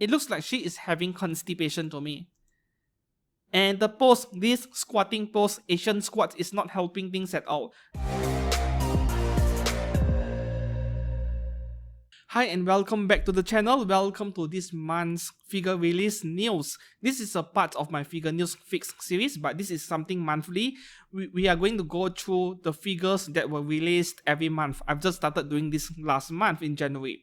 It looks like she is having constipation to me. And the pose, this squatting pose, Asian squat, is not helping things at all. Hi and welcome back to the channel. Welcome to this month's figure release news. This is a part of my figure news fix series, but this is something monthly. We are going to go through the figures that were released every month. I've just started doing this last month in January.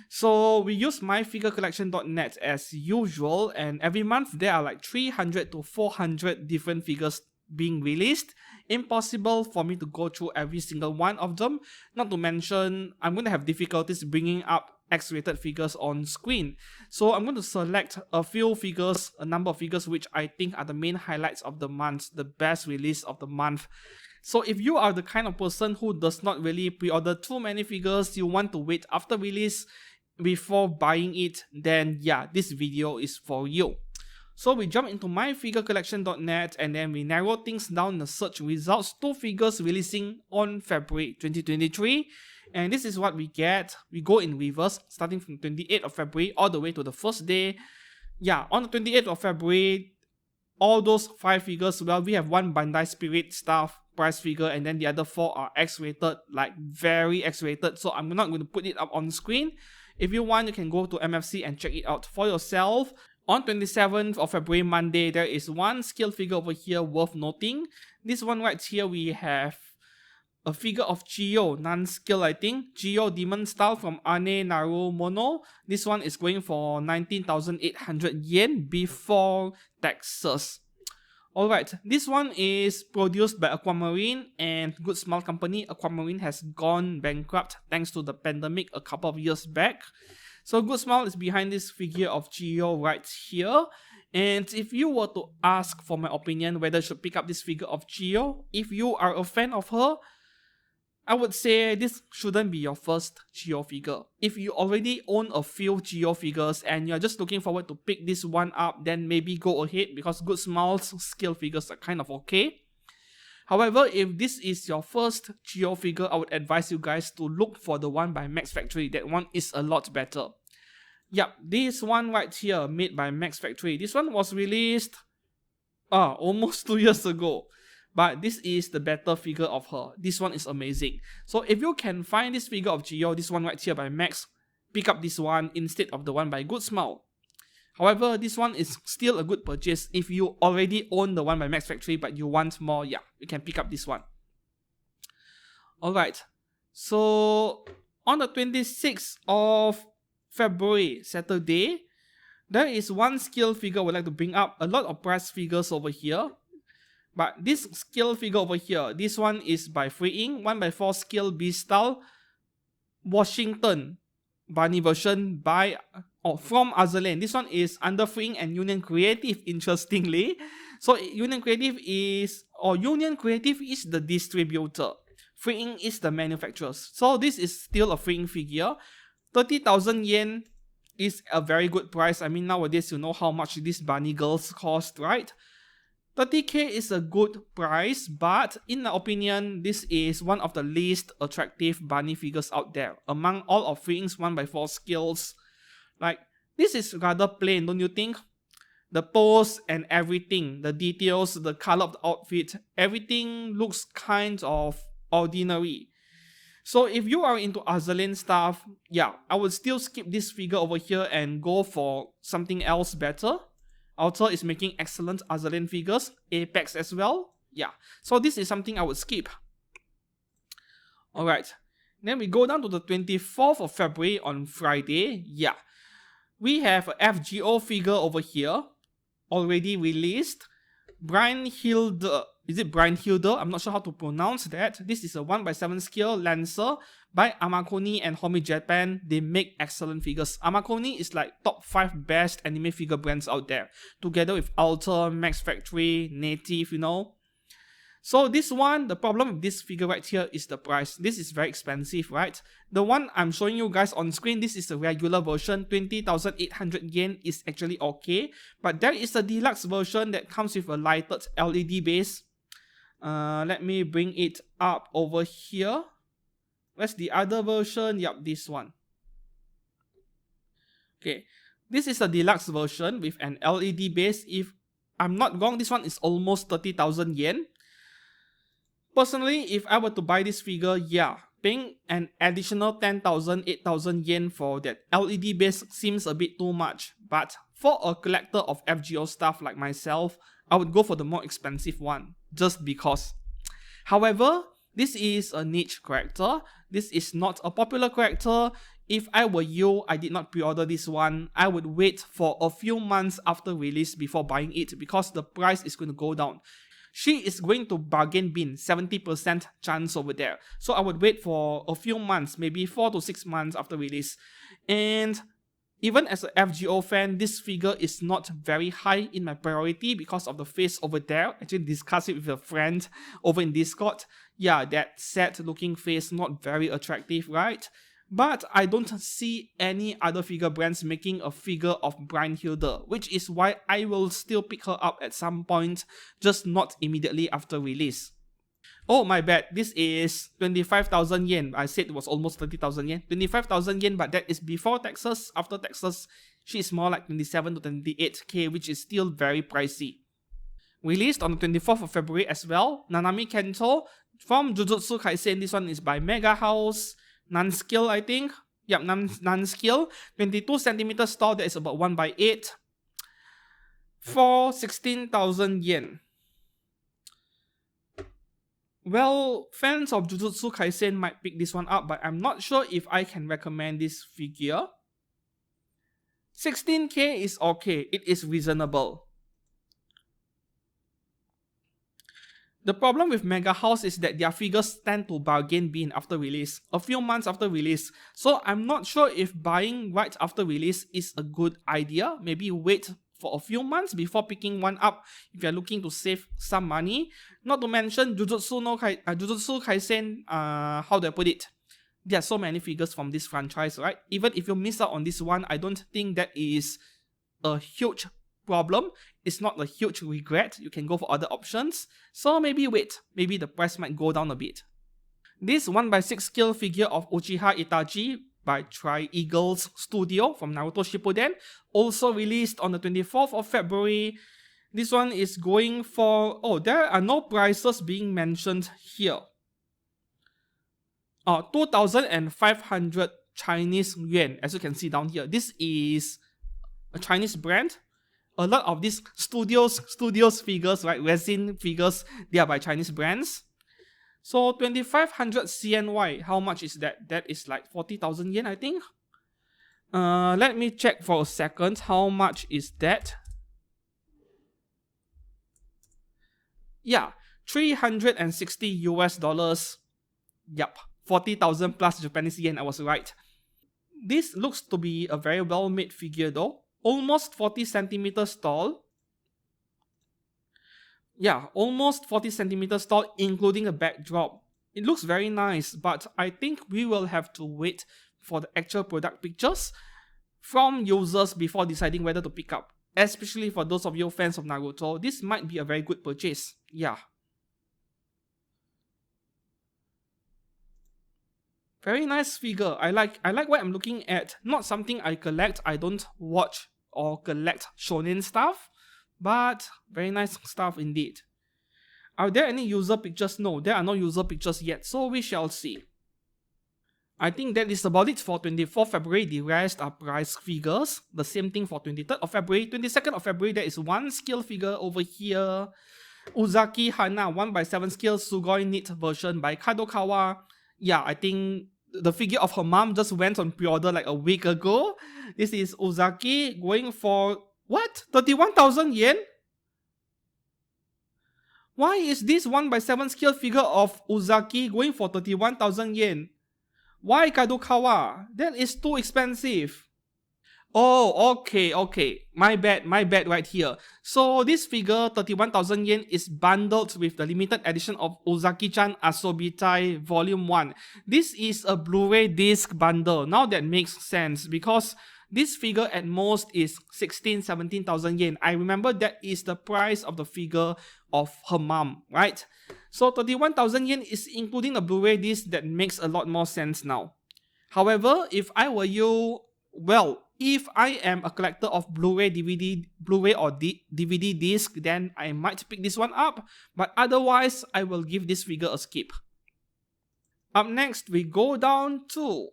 So we use myfigurecollection.net as usual, and every month there are like 300 to 400 different figures being released. Impossible for me to go through every single one of them. Not to mention, I'm going to have difficulties bringing up X-rated figures on screen. So I'm going to select a few figures, a number of figures which I think are the main highlights of the month, the best release of the month. So if you are the kind of person who does not really pre-order too many figures, you want to wait after release before buying it, then yeah, this video is for you. So we jump into myfigurecollection.net and then we narrow things down in the search results to figures releasing on February 2023. And this is what we get. We go in reverse, starting from 28th of February all the way to the first day. Yeah, on the 28th of February, all those 5 figures, well, we have one Bandai Spirit Staff price figure, and then the other 4 are X-rated, like very X-rated. So I'm not going to put it up on screen. If you want, you can go to MFC and check it out for yourself. On 27th of February, Monday, there is one scale figure over here worth noting. This one right here, we have a figure of Chiyo, non-scale I think. Chiyo Demon Style from Ane Naru Mono. This one is going for 19,800 yen before taxes. Alright, this one is produced by Aquamarine and Good Smile Company. Aquamarine has gone bankrupt thanks to the pandemic a couple of years back. So Good Smile is behind this figure of Chiyo right here. And if you were to ask for my opinion whether I should pick up this figure of Chiyo, if you are a fan of her, I would say this shouldn't be your first Chiyo figure. If you already own a few Chiyo figures and you're just looking forward to pick this one up, then maybe go ahead because Good Smile's scale figures are kind of okay. However, if this is your first Chiyo figure, I would advise you guys to look for the one by Max Factory. That one is a lot better. Yep, this one right here, made by Max Factory. This one was released almost 2 years ago. But this is the better figure of her. This one is amazing. So if you can find this figure of Chiyo, this one right here by Max, pick up this one instead of the one by Good Smile. However, this one is still a good purchase. If you already own the one by Max Factory but you want more, yeah, you can pick up this one. Alright, so on the 26th of February, Saturday, there is one scale figure I would like to bring up. A lot of price figures over here. But this scale figure over here, this one is by Free Ink, 1x4 scale B-style, Washington, bunny version by from Azerland. This one is under Free Ink and Union Creative, interestingly. So Union Creative is the distributor. Free Ink is the manufacturer. So this is still a Free Ink figure. 30,000 yen is a very good price. I mean, nowadays you know how much these bunny girls cost, right? 30k is a good price, but in my opinion, this is one of the least attractive bunny figures out there. Among all of Free Ink's 1x4 scales, like, this is rather plain, don't you think? The pose and everything, the details, the color of the outfit, everything looks kind of ordinary. So if you are into Reisalin stuff, yeah, I would still skip this figure over here and go for something else better. Alter is making excellent Reisalin figures, Apex as well. Yeah, so this is something I would skip. Alright, then we go down to the 24th of February on Friday. Yeah, we have a FGO figure over here, already released. Brynhilde, is it Brynhilde? I'm not sure how to pronounce that. This is a 1x7 scale Lancer by Amakuni and Homi Japan. They make excellent figures. Amakuni is like top 5 best anime figure brands out there, together with Alter, Max Factory, Native, you know. So this one, the problem with this figure right here is the price. This is very expensive, right? The one I'm showing you guys on screen, this is the regular version. 20,800 yen is actually okay. But there is a deluxe version that comes with a lighted LED base. Let me bring it up over here. Where's the other version? Yup, this one. Okay. This is a deluxe version with an LED base. If I'm not wrong, this one is almost 30,000 yen. Personally, if I were to buy this figure, yeah, paying an additional 10,000, 8,000 yen for that LED base seems a bit too much. But for a collector of FGO stuff like myself, I would go for the more expensive one, just because. However, this is a niche character. This is not a popular character. If I were you, I did not pre-order this one. I would wait for a few months after release before buying it because the price is going to go down. She is going to bargain bin, 70% chance over there. So I would wait for a few months, maybe 4 to 6 months after release. And even as a FGO fan, this figure is not very high in my priority because of the face over there. Actually discussed it with a friend over in Discord. Yeah, that sad looking face, not very attractive, right? But I don't see any other figure brands making a figure of Brynhilde, which is why I will still pick her up at some point, just not immediately after release. Oh, my bad, this is 25,000 yen. I said it was almost 30,000 yen. 25,000 yen, but that is before taxes. After taxes, she is more like 27 to 28k, which is still very pricey. Released on the 24th of February as well, Nanami Kento from Jujutsu Kaisen. This one is by Mega House. Non-scale, I think. Yep, non-scale. 22cm tall, that is about 1/8. For 16,000 yen. Well, fans of Jujutsu Kaisen might pick this one up, but I'm not sure if I can recommend this figure. 16k is okay, it is reasonable. The problem with Mega House is that their figures tend to bargain bin after release, a few months after release. So I'm not sure if buying right after release is a good idea. Maybe wait for a few months before picking one up if you're looking to save some money. Not to mention Jujutsu Kaisen, how do I put it? There are so many figures from this franchise, right? Even if you miss out on this one, I don't think that is a huge problem. It's not a huge regret. You can go for other options. So maybe wait. Maybe the price might go down a bit. This 1/6 scale figure of Uchiha Itachi by Tri-Eagles Studio from Naruto Shippuden, also released on the 24th of February. This one is going for... Oh, there are no prices being mentioned here. 2,500 Chinese yuan, as you can see down here. This is a Chinese brand. A lot of these studios figures, right, resin figures, they are by Chinese brands. So 2,500 CNY, how much is that? That is like 40,000 yen, I think. Let me check for a second. How much is that? Yeah, 360 US dollars. Yup, 40,000 plus Japanese yen, I was right. This looks to be a very well made figure though. Almost 40 centimeters tall. Yeah, almost 40 centimeters tall, including a backdrop. It looks very nice, but I think we will have to wait for the actual product pictures from users before deciding whether to pick up. Especially for those of you fans of Naruto, this might be a very good purchase. Yeah. Very nice figure. I like what I'm looking at. Not something I collect. I don't watch or collect shonen stuff, but very nice stuff indeed. Are there any user pictures? No, there are no user pictures yet, so we shall see. I think that is about it for 24th February. The rest are price figures. The same thing for 23rd of February. 22nd of February, there is one scale figure over here. Uzaki Hana 1/7 scale Sugoi knit version by Kadokawa. Yeah, I think the figure of her mom just went on pre-order like a week ago. This is Uzaki going for, what? 31,000 yen? Why is this 1/7 scale figure of Uzaki going for 31,000 yen? Why Kadokawa? That is too expensive. Oh, okay. My bad right here. So this figure, 31,000 yen, is bundled with the limited edition of Uzaki-chan Asobitai Volume 1. This is a Blu-ray disc bundle. Now that makes sense because this figure at most is 17,000 yen. I remember that is the price of the figure of her mom, right? So 31,000 yen is including the Blu-ray disc. That makes a lot more sense now. However, if I were you, well, if I am a collector of Blu-ray, Blu-ray or DVD disc, then I might pick this one up, but otherwise, I will give this figure a skip. Up next, we go down to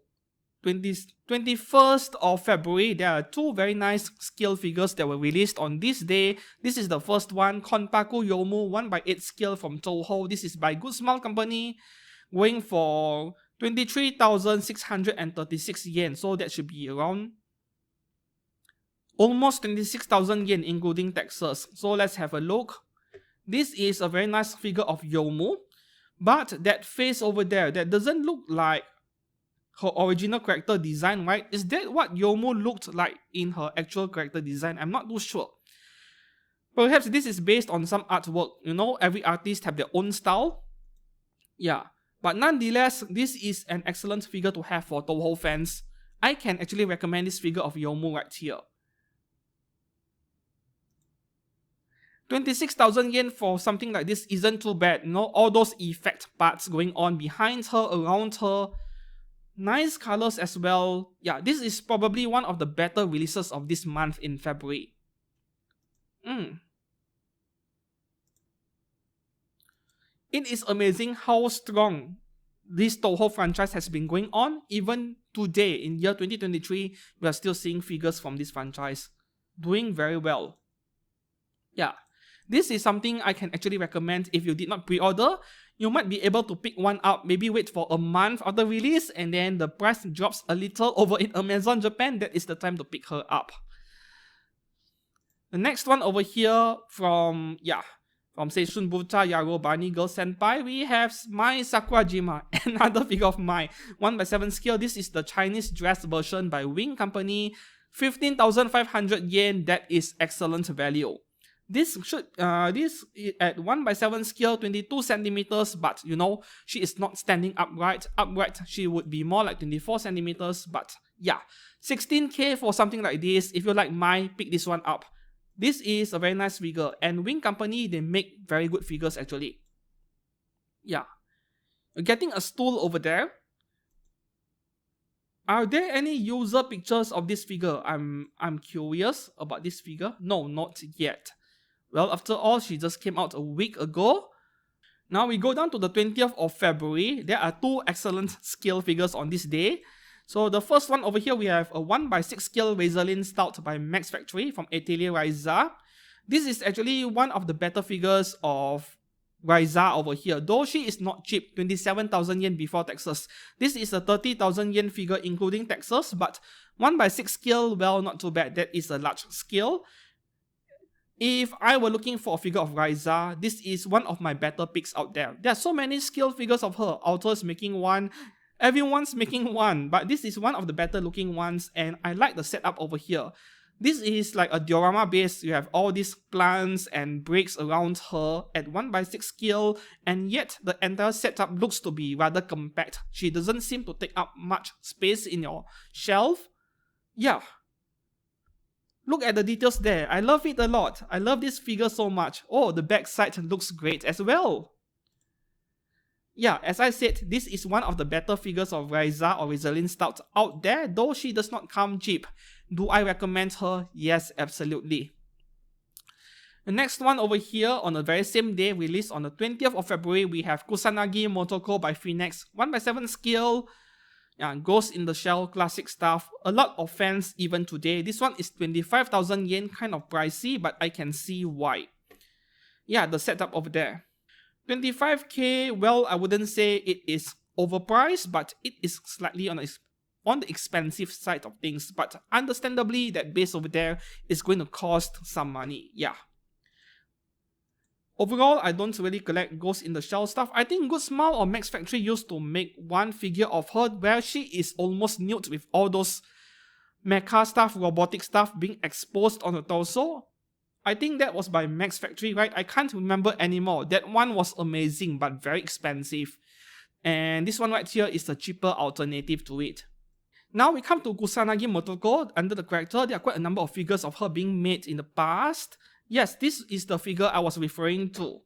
21st of February. There are two very nice scale figures that were released on this day. This is the first one, Konpaku Yomu 1/8 scale from Touhou. This is by Good Smile Company, going for 23,636 yen. So that should be around almost 26,000 yen including taxes. So let's have a look. This is a very nice figure of Yomu, but that face over there, that doesn't look like her original character design, right? Is that what Yomu looked like in her actual character design? I'm not too sure. Perhaps this is based on some artwork. You know, every artist have their own style. Yeah, but nonetheless, this is an excellent figure to have for Touhou fans. I can actually recommend this figure of Yomu right here. 26,000 yen for something like this isn't too bad. You know, all those effect parts going on behind her, around her. Nice colors as well. Yeah, this is probably one of the better releases of this month in February. It is amazing how strong this Touhou franchise has been going on. Even today, in year 2023, we are still seeing figures from this franchise doing very well. Yeah, this is something I can actually recommend if you did not pre-order. You might be able to pick one up, maybe wait for a month after release, and then the price drops a little over in Amazon Japan. That is the time to pick her up. The next one over here from Seishun Buta Yaro Barney Girl Senpai, we have Mai Sakurajima, another figure of Mai, 1/7 scale. This is the Chinese dress version by Wing Company, 15,500 yen. That is excellent value. This at 1/7 scale, 22 centimeters, but you know, she is not standing upright. Upright, she would be more like 24 centimeters, but yeah, 16k for something like this. If you like Mai, pick this one up. This is a very nice figure, and Wing Company, they make very good figures actually. Yeah. You're getting a stool over there. Are there any user pictures of this figure? I'm curious about this figure. No, not yet. Well, after all, she just came out a week ago. Now we go down to the 20th of February. There are two excellent scale figures on this day. So the first one over here, we have a 1/6 scale Reisalin Stout by Max Factory from Atelier Ryza. This is actually one of the better figures of Ryza over here. Though she is not cheap, 27,000 yen before taxes. This is a 30,000 yen figure including taxes, but 1/6 scale, well, not too bad. That is a large scale. If I were looking for a figure of Ryza, this is one of my better picks out there. There are so many scale figures of her. Author's making one, everyone's making one, but this is one of the better looking ones, and I like the setup over here. This is like a diorama base. You have all these plants and bricks around her at 1/6 scale, and yet the entire setup looks to be rather compact. She doesn't seem to take up much space in your shelf. Yeah. Look at the details there. I love it a lot. I love this figure so much. Oh, the backside looks great as well. Yeah, as I said, this is one of the better figures of Ryza or Reisalin Stout out there, though she does not come cheap. Do I recommend her? Yes, absolutely. The next one over here, on the very same day, released on the 20th of February, we have Kusanagi Motoko by Phoenix, 1/7 scale. Yeah, Ghost in the Shell, classic stuff. A lot of fans even today. This one is 25,000 yen, kind of pricey, but I can see why. Yeah, the setup over there. 25k, well, I wouldn't say it is overpriced, but it is slightly on the expensive side of things. But understandably, that base over there is going to cost some money. Yeah. Overall, I don't really collect Ghost in the Shell stuff. I think Good Smile or Max Factory used to make one figure of her where she is almost nude with all those mecha stuff, robotic stuff being exposed on the torso. I think that was by Max Factory, right? I can't remember anymore. That one was amazing but very expensive. And this one right here is the cheaper alternative to it. Now we come to Kusanagi Motoko. Under the character, there are quite a number of figures of her being made in the past. Yes, this is the figure I was referring to.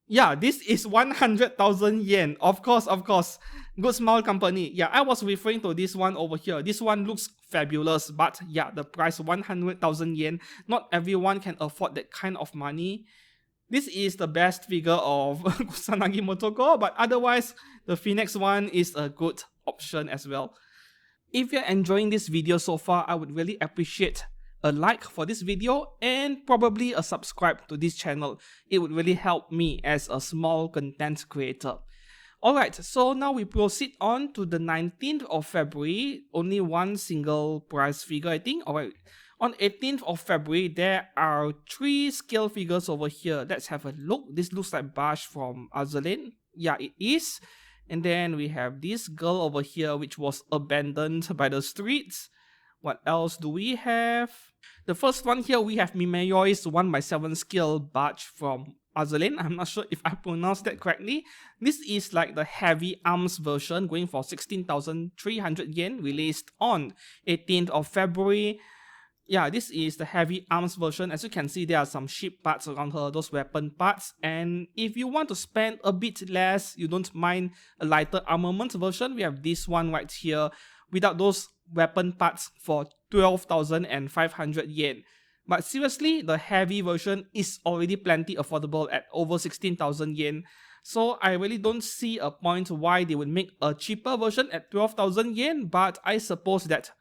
Yeah, this is 100,000 yen. Of course. Good Smile Company. Yeah, I was referring to this one over here. This one looks fabulous, but yeah, the price 100,000 yen. Not everyone can afford that kind of money. This is the best figure of Kusanagi Motoko, but otherwise, the Phoenix one is a good option as well. If you're enjoying this video so far, I would really appreciate a like for this video and probably a subscribe to this channel. It would really help me as a small content creator. Alright, so now we proceed on to the 19th of February. Only one single price figure, I think. Alright, on 18th of February, there are 3 scale figures over here. Let's have a look. This looks like Bash from Reisalin. Yeah, it is. And then we have this girl over here, which was abandoned by the streets. What else do we have? The first one here, we have Mimeyoi's 1x7 scale badge from Reisalin. I'm not sure if I pronounced that correctly. This is like the heavy arms version, going for 16,300 yen, released on 18th of February. Yeah, this is the heavy arms version. As you can see, there are some ship parts around her, those weapon parts. And if you want to spend a bit less, you don't mind a lighter armament version, we have this one right here without those weapon parts for 12,500 yen. But seriously, the heavy version is already plenty affordable at over 16,000 yen. So I really don't see a point why they would make a cheaper version at 12,000 yen, but I suppose that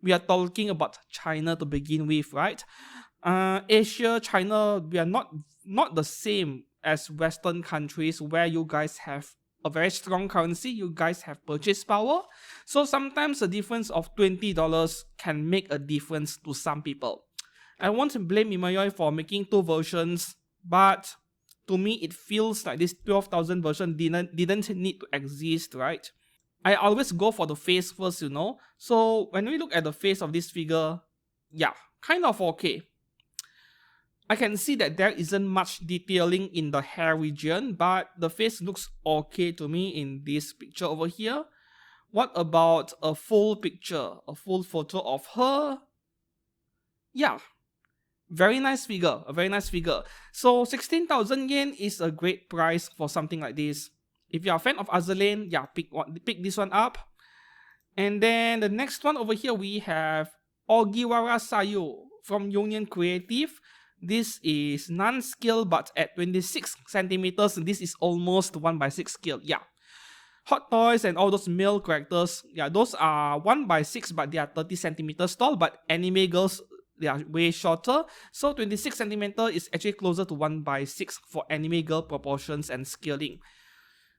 we are talking about China to begin with, right? Asia, China, we are not the same as Western countries where you guys have a very strong currency, you guys have purchase power. So sometimes a difference of $20 can make a difference to some people. I won't blame Mimayoi for making 2 versions, but to me it feels like this 12,000 version didn't need to exist, right? I always go for the face first, you know. So when we look at the face of this figure, yeah, kind of okay. I can see that there isn't much detailing in the hair region, but the face looks okay to me in this picture over here. What about a full picture, a full photo of her? Yeah, very nice figure, a very nice figure. So 16,000 yen is a great price for something like this. If you're a fan of Reisalin, yeah, pick this one up. And then the next one over here, we have Ogiwara Sayu from Union Creative. This is non-scale, but at 26 centimeters, this is almost 1x6 scale. Yeah. Hot Toys and all those male characters, yeah, those are 1x6, but they are 30 centimeters tall. But anime girls, they are way shorter. So 26 centimeter is actually closer to 1x6 for anime girl proportions and scaling.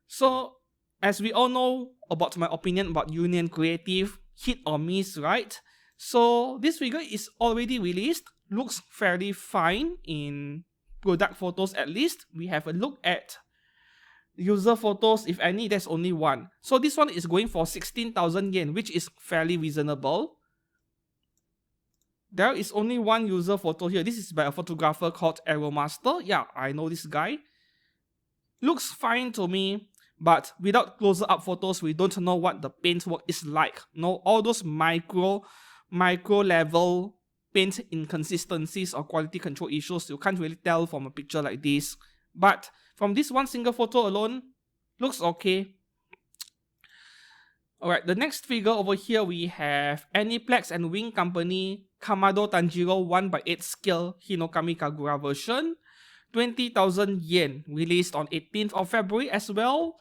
So, as we all know about my opinion about Union Creative, hit or miss, right? So, this figure is already released, looks fairly fine in product photos at least. We have a look at user photos, if any, there's only one. So, this one is going for 16,000 yen, which is fairly reasonable. There is only one user photo here. This is by a photographer called Aeromaster. Yeah, I know this guy. Looks fine to me. But without closer up photos, we don't know what the paint work is like. No, all those micro level paint inconsistencies or quality control issues, you can't really tell from a picture like this. But from this one single photo alone, looks okay. Alright, the next figure over here, we have Aniplex and Wing Company Kamado Tanjiro 1x8 scale Hinokami Kagura version. 20,000 yen, released on 18th of February as well.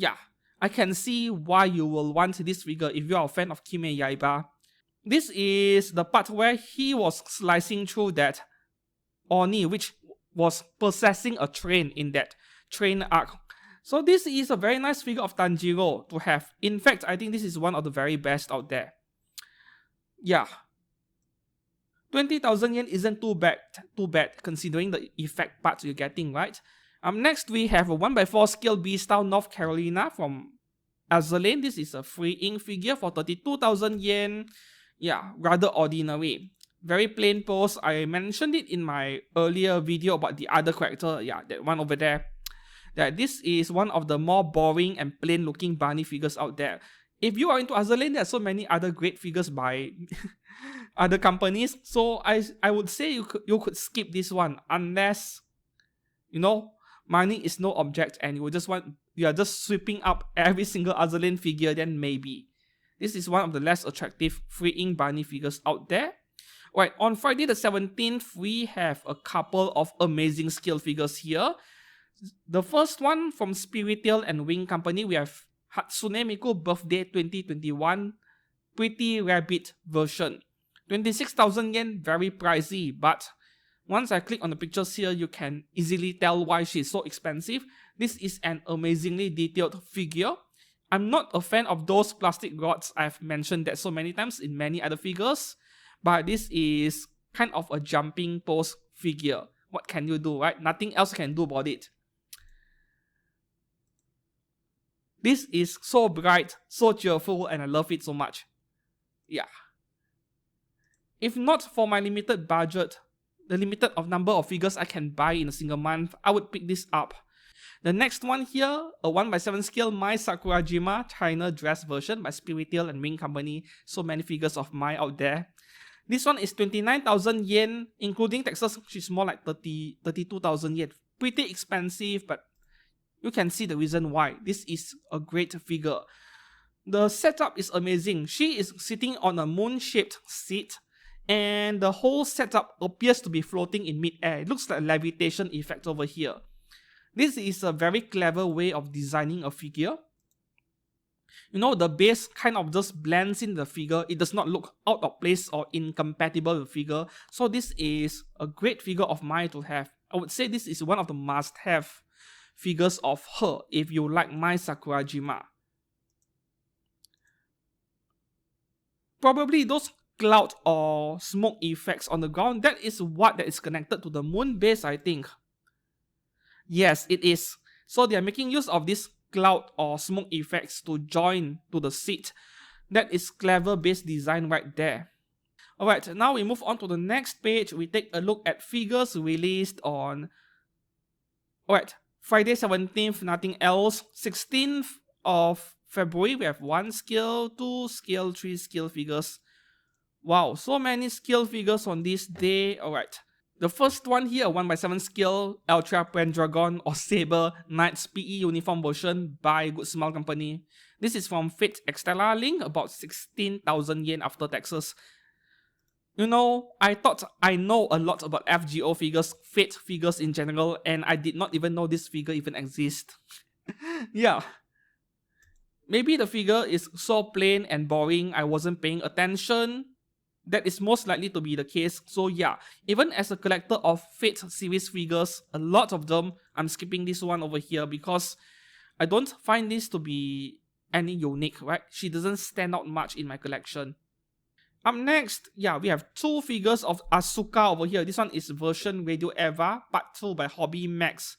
Yeah, I can see why you will want this figure if you are a fan of Kime Yaiba. This is the part where he was slicing through that Oni, which was possessing a train in that train arc. So this is a very nice figure of Tanjiro to have. In fact, I think this is one of the very best out there. Yeah. 20,000 yen isn't too bad considering the effect parts you're getting, right? Next we have a 1x4 scale B-style North Carolina from Reisalin. This is a free ink figure for 32,000 yen. Yeah, rather ordinary. Very plain pose. I mentioned it in my earlier video about the other character. Yeah, that one over there. That this is one of the more boring and plain looking bunny figures out there. If you are into Reisalin, there are so many other great figures by other companies. So I would say you could skip this one unless, you know, money is no object and you are just sweeping up every single Reisalin figure, then maybe. This is one of the less attractive freeing bunny figures out there. Right, on Friday the 17th, we have a couple of amazing scale figures here. The first one from Spiritail and Wing Company, we have Hatsune Miku Birthday 2021 Pretty Rabbit version. 26,000 yen, very pricey, but once I click on the pictures here, you can easily tell why she's so expensive. This is an amazingly detailed figure. I'm not a fan of those plastic rods. I've mentioned that so many times in many other figures, but this is kind of a jumping pose figure. What can you do, right? Nothing else can do about it. This is so bright, so cheerful, and I love it so much. Yeah. If not for my limited budget, the limited number of figures I can buy in a single month, I would pick this up. The next one here, a 1x7 scale Mai Sakurajima China dress version by Spiritail and Wing Company. So many figures of Mai out there. This one is 29,000 yen, including taxes, which is more like 32,000 yen. Pretty expensive, but you can see the reason why. This is a great figure. The setup is amazing. She is sitting on a moon-shaped seat, and the whole setup appears to be floating in mid-air. It looks like a levitation effect over here. This is a very clever way of designing a figure. You know, the base kind of just blends in the figure. It does not look out of place or incompatible with the figure. So this is a great figure of Mai to have. I would say this is one of the must-have figures of her if you like Mai Sakurajima. Probably those cloud or smoke effects on the ground, that is what that is connected to the moon base, I think. Yes, it is. So they are making use of this cloud or smoke effects to join to the seat. That is clever base design right there. Alright, now we move on to the next page. We take a look at figures released on Friday 17th, nothing else. 16th of February, we have 1 scale, 2 scale, 3 scale figures. Wow, so many scale figures on this day. Alright. The first one here, 1x7 scale Ultra Pendragon or Saber Knight's PE uniform version by Good Smile Company. This is from Fate Extella Link, about 16,000 yen after taxes. You know, I thought I know a lot about FGO figures, Fate figures in general, and I did not even know this figure even exists. Yeah. Maybe the figure is so plain and boring, I wasn't paying attention. That is most likely to be the case. So yeah, even as a collector of Fate series figures, a lot of them, I'm skipping this one over here because I don't find this to be any unique, right? She doesn't stand out much in my collection. Up next, yeah, we have 2 figures of Asuka over here. This one is version Radio Eva, part 2 by Hobby Max.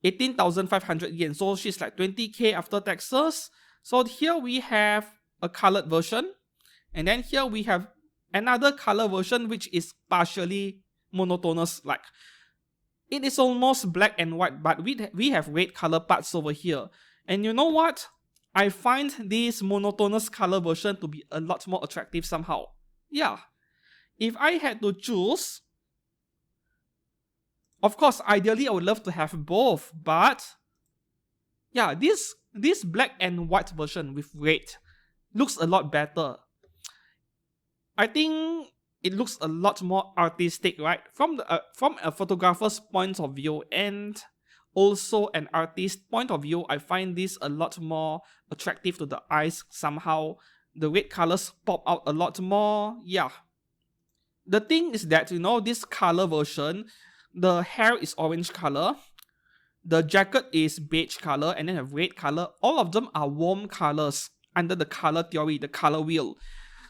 18,500 yen. So she's like 20k after taxes. So here we have a colored version. And then here we have another color version which is partially monotonous. Like, it is almost black and white, but we have red color parts over here. And you know what? I find this monotonous color version to be a lot more attractive somehow. Yeah. If I had to choose, of course, ideally I would love to have both, but yeah, this black and white version with red looks a lot better. I think it looks a lot more artistic, right? From a photographer's point of view and also an artist's point of view, I find this a lot more attractive to the eyes somehow. The red colors pop out a lot more. Yeah. The thing is that, you know, this color version, the hair is orange color, the jacket is beige color, and then a red color. All of them are warm colors under the color theory, the color wheel.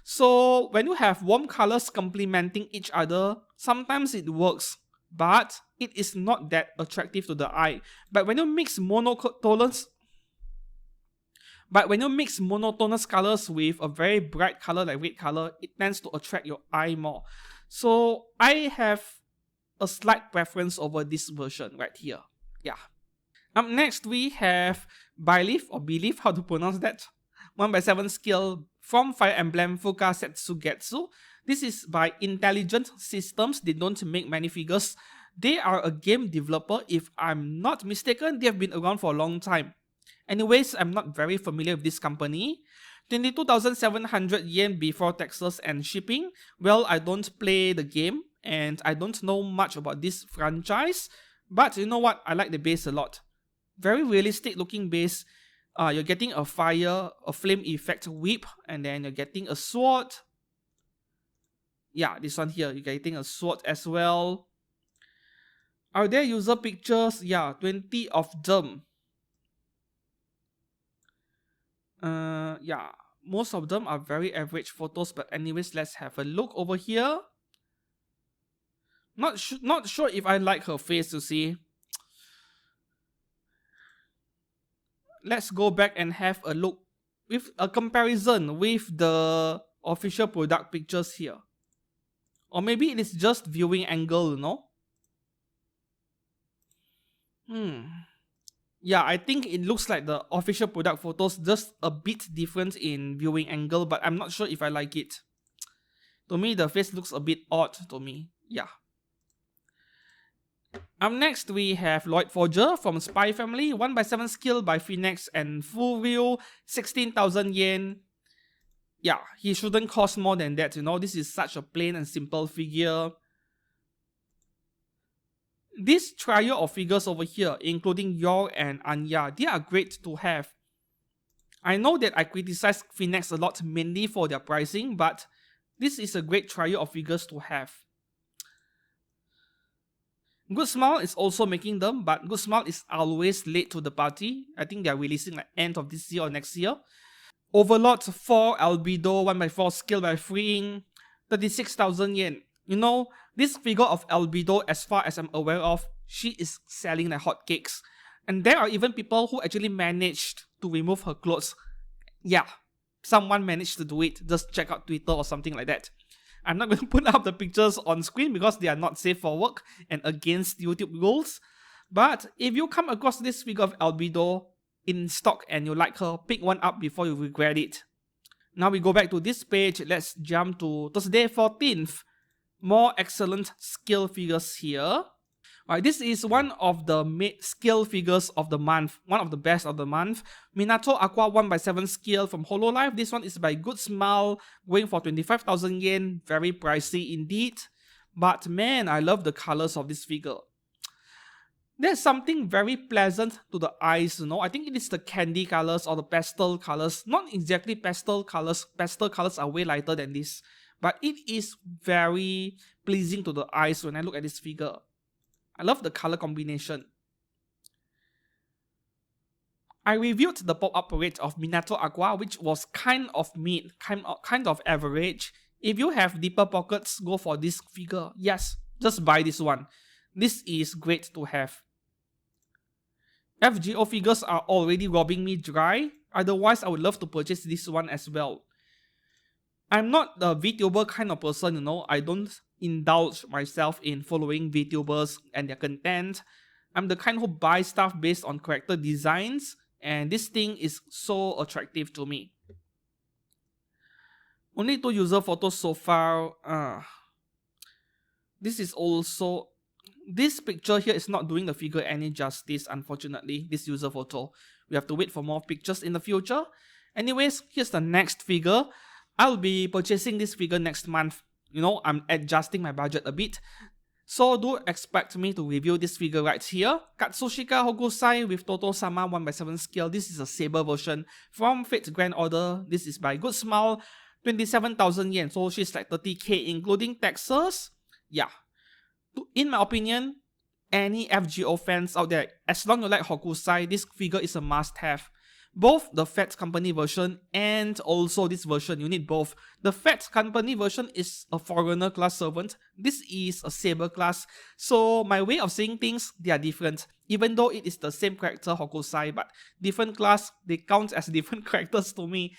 So when you have warm colors complementing each other, sometimes it works, but it is not that attractive to the eye. But when you mix monotonous colors with a very bright color like red color, it tends to attract your eye more. So I have a slight preference over this version right here. Yeah. Up next we have Belief, how to pronounce that? 1x7 scale from Fire Emblem Fuka Setsugetsu. This is by Intelligent Systems. They don't make many figures. They are a game developer, if I'm not mistaken. They have been around for a long time. Anyways, I'm not very familiar with this company. 22,700 yen before taxes and shipping. Well, I don't play the game and I don't know much about this franchise, but you know what? I like the base a lot. Very realistic looking base. You're getting a flame effect whip, and then you're getting a sword. Yeah, this one here, you're getting a sword as well. Are there user pictures? Yeah, 20 of them. Yeah, most of them are very average photos, but anyways, let's have a look over here. Not sure if I like her face, to see. Let's go back and have a look with a comparison with the official product pictures here. Or maybe it is just viewing angle, you know? Yeah, I think it looks like the official product photos, just a bit different in viewing angle, but I'm not sure if I like it. To me, the face looks a bit odd to me. Yeah. Up next, we have Lloyd Forger from Spy Family, 1x7 skill by Phoenix and Furio, 16,000 yen. Yeah, he shouldn't cost more than that, you know. This is such a plain and simple figure. This trio of figures over here, including Yor and Anya, they are great to have. I know that I criticize Phoenix a lot mainly for their pricing, but this is a great trio of figures to have. Good Smile is also making them, but Good Smile is always late to the party. I think they are releasing like end of this year or next year. Overlord 4 Albedo 1x4 skill by freeing, 36,000 yen. You know, this figure of Albedo, as far as I'm aware of, she is selling like hotcakes. And there are even people who actually managed to remove her clothes. Yeah, someone managed to do it. Just check out Twitter or something like that. I'm not going to put up the pictures on screen because they are not safe for work and against YouTube rules. But if you come across this figure of Albedo in stock and you like her, pick one up before you regret it. Now we go back to this page. Let's jump to Thursday 14th. More excellent skill figures here. Alright, this is one of the skill figures of the month, one of the best of the month. Minato Aqua 1x7 skill from Hololive. This one is by Good Smile, going for 25,000 yen. Very pricey indeed. But man, I love the colors of this figure. There's something very pleasant to the eyes, you know. I think it is the candy colors or the pastel colors. Not exactly pastel colors. Pastel colors are way lighter than this. But it is very pleasing to the eyes when I look at this figure. I love the color combination. I reviewed the pop-up parade of Minato Aqua, which was kind of mid, kind of average. If you have deeper pockets, go for this figure. Yes, just buy this one. This is great to have. FGO figures are already robbing me dry. Otherwise, I would love to purchase this one as well. I'm not the VTuber kind of person, you know. I don't indulge myself in following VTubers and their content. I'm the kind who buys stuff based on character designs, and this thing is so attractive to me. Only 2 user photos so far. This picture here is not doing the figure any justice, unfortunately, this user photo. We have to wait for more pictures in the future. Anyways, here's the next figure. I'll be purchasing this figure next month. You know, I'm adjusting my budget a bit. So do expect me to review this figure right here. Katsushika Hokusai with Toto-sama 1x7 scale. This is a Saber version from Fate's Grand Order. This is by Good Smile, 27,000 yen. So she's like 30k including taxes. Yeah. In my opinion, any FGO fans out there, as long as you like Hokusai, this figure is a must-have. Both the Fat Company version and also this version, you need both. The Fat Company version is a foreigner class servant. This is a Saber class. So my way of seeing things, they are different. Even though it is the same character, Hokusai, but different class, they count as different characters to me.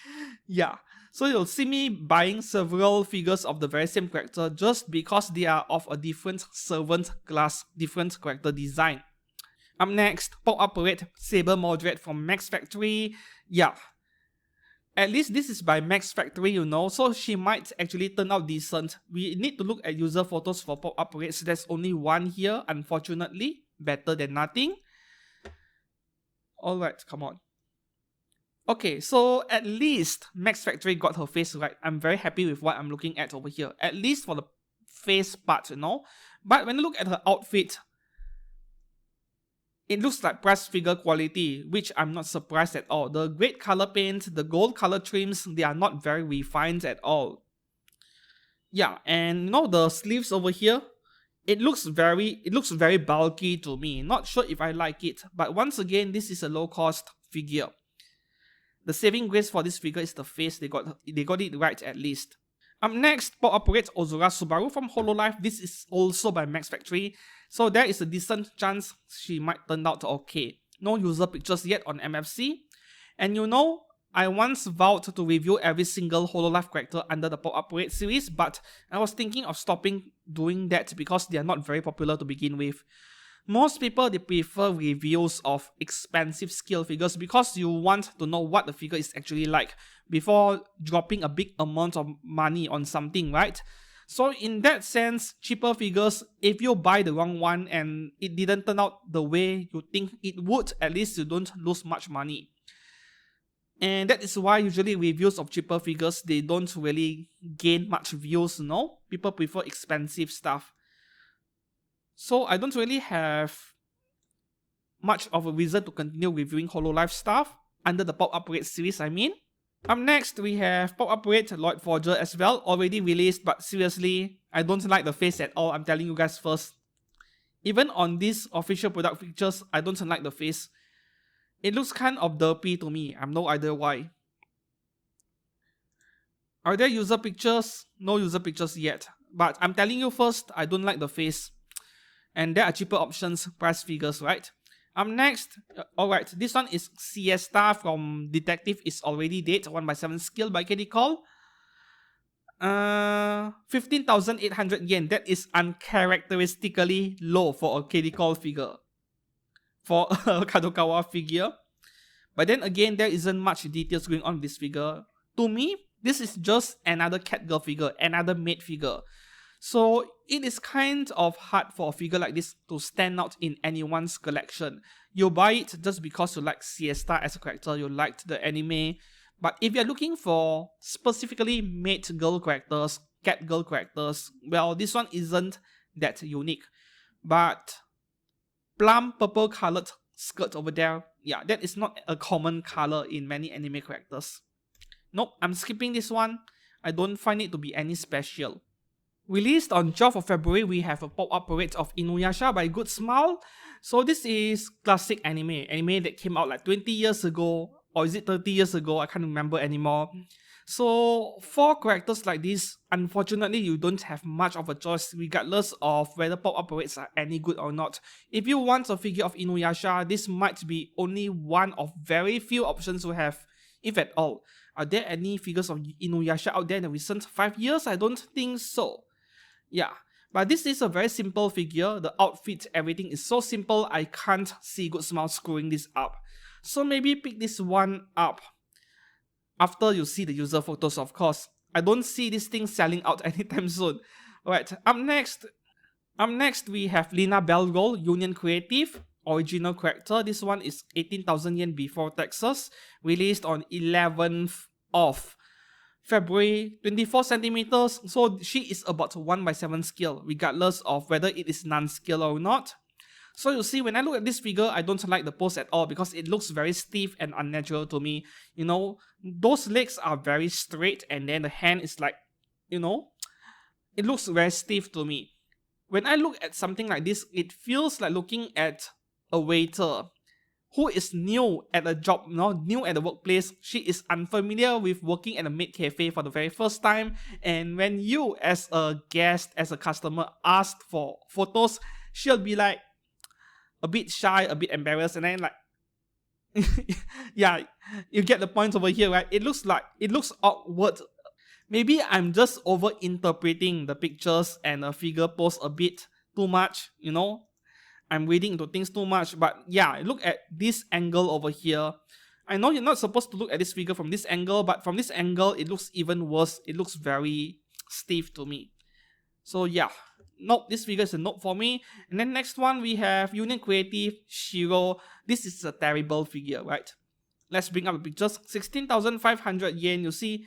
Yeah. So you'll see me buying several figures of the very same character just because they are of a different servant class, different character design. Up next, Pop-Up Parade Saber Moderate from Max Factory. Yeah. At least this is by Max Factory, you know, so she might actually turn out decent. We need to look at user photos for pop-up rates. There's only one here, unfortunately. Better than nothing. Alright, come on. Okay, so at least Max Factory got her face right. I'm very happy with what I'm looking at over here. At least for the face part, you know. But when you look at her outfit, it looks like press figure quality, which I'm not surprised at all. The great color paint, the gold color trims, they are not very refined at all. Yeah, and you know the sleeves over here, it looks very bulky to me. Not sure if I like it, but once again, this is a low cost figure. The saving grace for this figure is the face. They got it right at least. Up next, Pop operates Ozora Subaru from Hololive. This is also by Max Factory, so there is a decent chance she might turn out okay. No user pictures yet on MFC. And you know, I once vowed to review every single Hololive character under the Pop Operate series, but I was thinking of stopping doing that because they are not very popular to begin with. Most people, they prefer reviews of expensive scale figures because you want to know what the figure is actually like before dropping a big amount of money on something, right? So in that sense, cheaper figures, if you buy the wrong one and it didn't turn out the way you think it would, at least you don't lose much money. And that is why usually reviews of cheaper figures, they don't really gain much views, you know? People prefer expensive stuff. So I don't really have much of a reason to continue reviewing Hololive stuff under the Pop Upgrade series, I mean. Up next, we have Pop Upgrade Lloyd Forger as well, already released, but seriously, I don't like the face at all, I'm telling you guys first. Even on these official product pictures, I don't like the face. It looks kind of derpy to me, I have no idea why. Are there user pictures? No user pictures yet, but I'm telling you first, I don't like the face. And there are cheaper options, price figures, right? Next, alright, this one is Siesta from Detective is Already Dead, 1x7 skill by KD Call. 15,800 yen, that is uncharacteristically low for a KD Call figure. For a Kadokawa figure. But then again, there isn't much details going on with this figure. To me, this is just another Catgirl figure, another maid figure. So it is kind of hard for a figure like this to stand out in anyone's collection. You buy it just because you like Siesta as a character, you liked the anime. But if you're looking for specifically maid girl characters, cat girl characters, well, this one isn't that unique. But plum purple colored skirt over there, yeah, that is not a common color in many anime characters. Nope, I'm skipping this one. I don't find it to be any special. Released on 12th of February, we have a pop-up parade of Inuyasha by Good Smile. So this is classic anime that came out like 20 years ago, or is it 30 years ago, I can't remember anymore. So for characters like this, unfortunately you don't have much of a choice regardless of whether pop-up parades are any good or not. If you want a figure of Inuyasha, this might be only one of very few options you have, if at all. Are there any figures of Inuyasha out there in the recent 5 years? I don't think so. Yeah, but this is a very simple figure. The outfit, everything is so simple, I can't see Good Smile screwing this up. So maybe pick this one up after you see the user photos, of course. I don't see this thing selling out anytime soon. Alright, up next we have Lina Bellroll, Union Creative, original character. This one is 18,000 yen before taxes, released on 11th of February, 24 centimeters, so she is about 1x7 scale, regardless of whether it is non-scale or not. So you see, when I look at this figure, I don't like the pose at all because it looks very stiff and unnatural to me. You know, those legs are very straight and then the hand is like, you know, it looks very stiff to me. When I look at something like this, it feels like looking at a waiter who is new at a job, new at the workplace. She is unfamiliar with working at a maid cafe for the very first time, and when you as a guest, as a customer, ask for photos, she'll be like a bit shy, a bit embarrassed, and then like yeah, you get the point over here, right? It looks awkward. Maybe I'm just over interpreting the pictures and the figure pose a bit too much, you know. I'm reading into things too much, but yeah, look at this angle over here. I know you're not supposed to look at this figure from this angle, but from this angle, it looks even worse. It looks very stiff to me. So yeah, nope, this figure is a nope for me. And then next one, we have Union Creative Shiro. This is a terrible figure, right? Let's bring up the pictures. 16,500 yen. You see,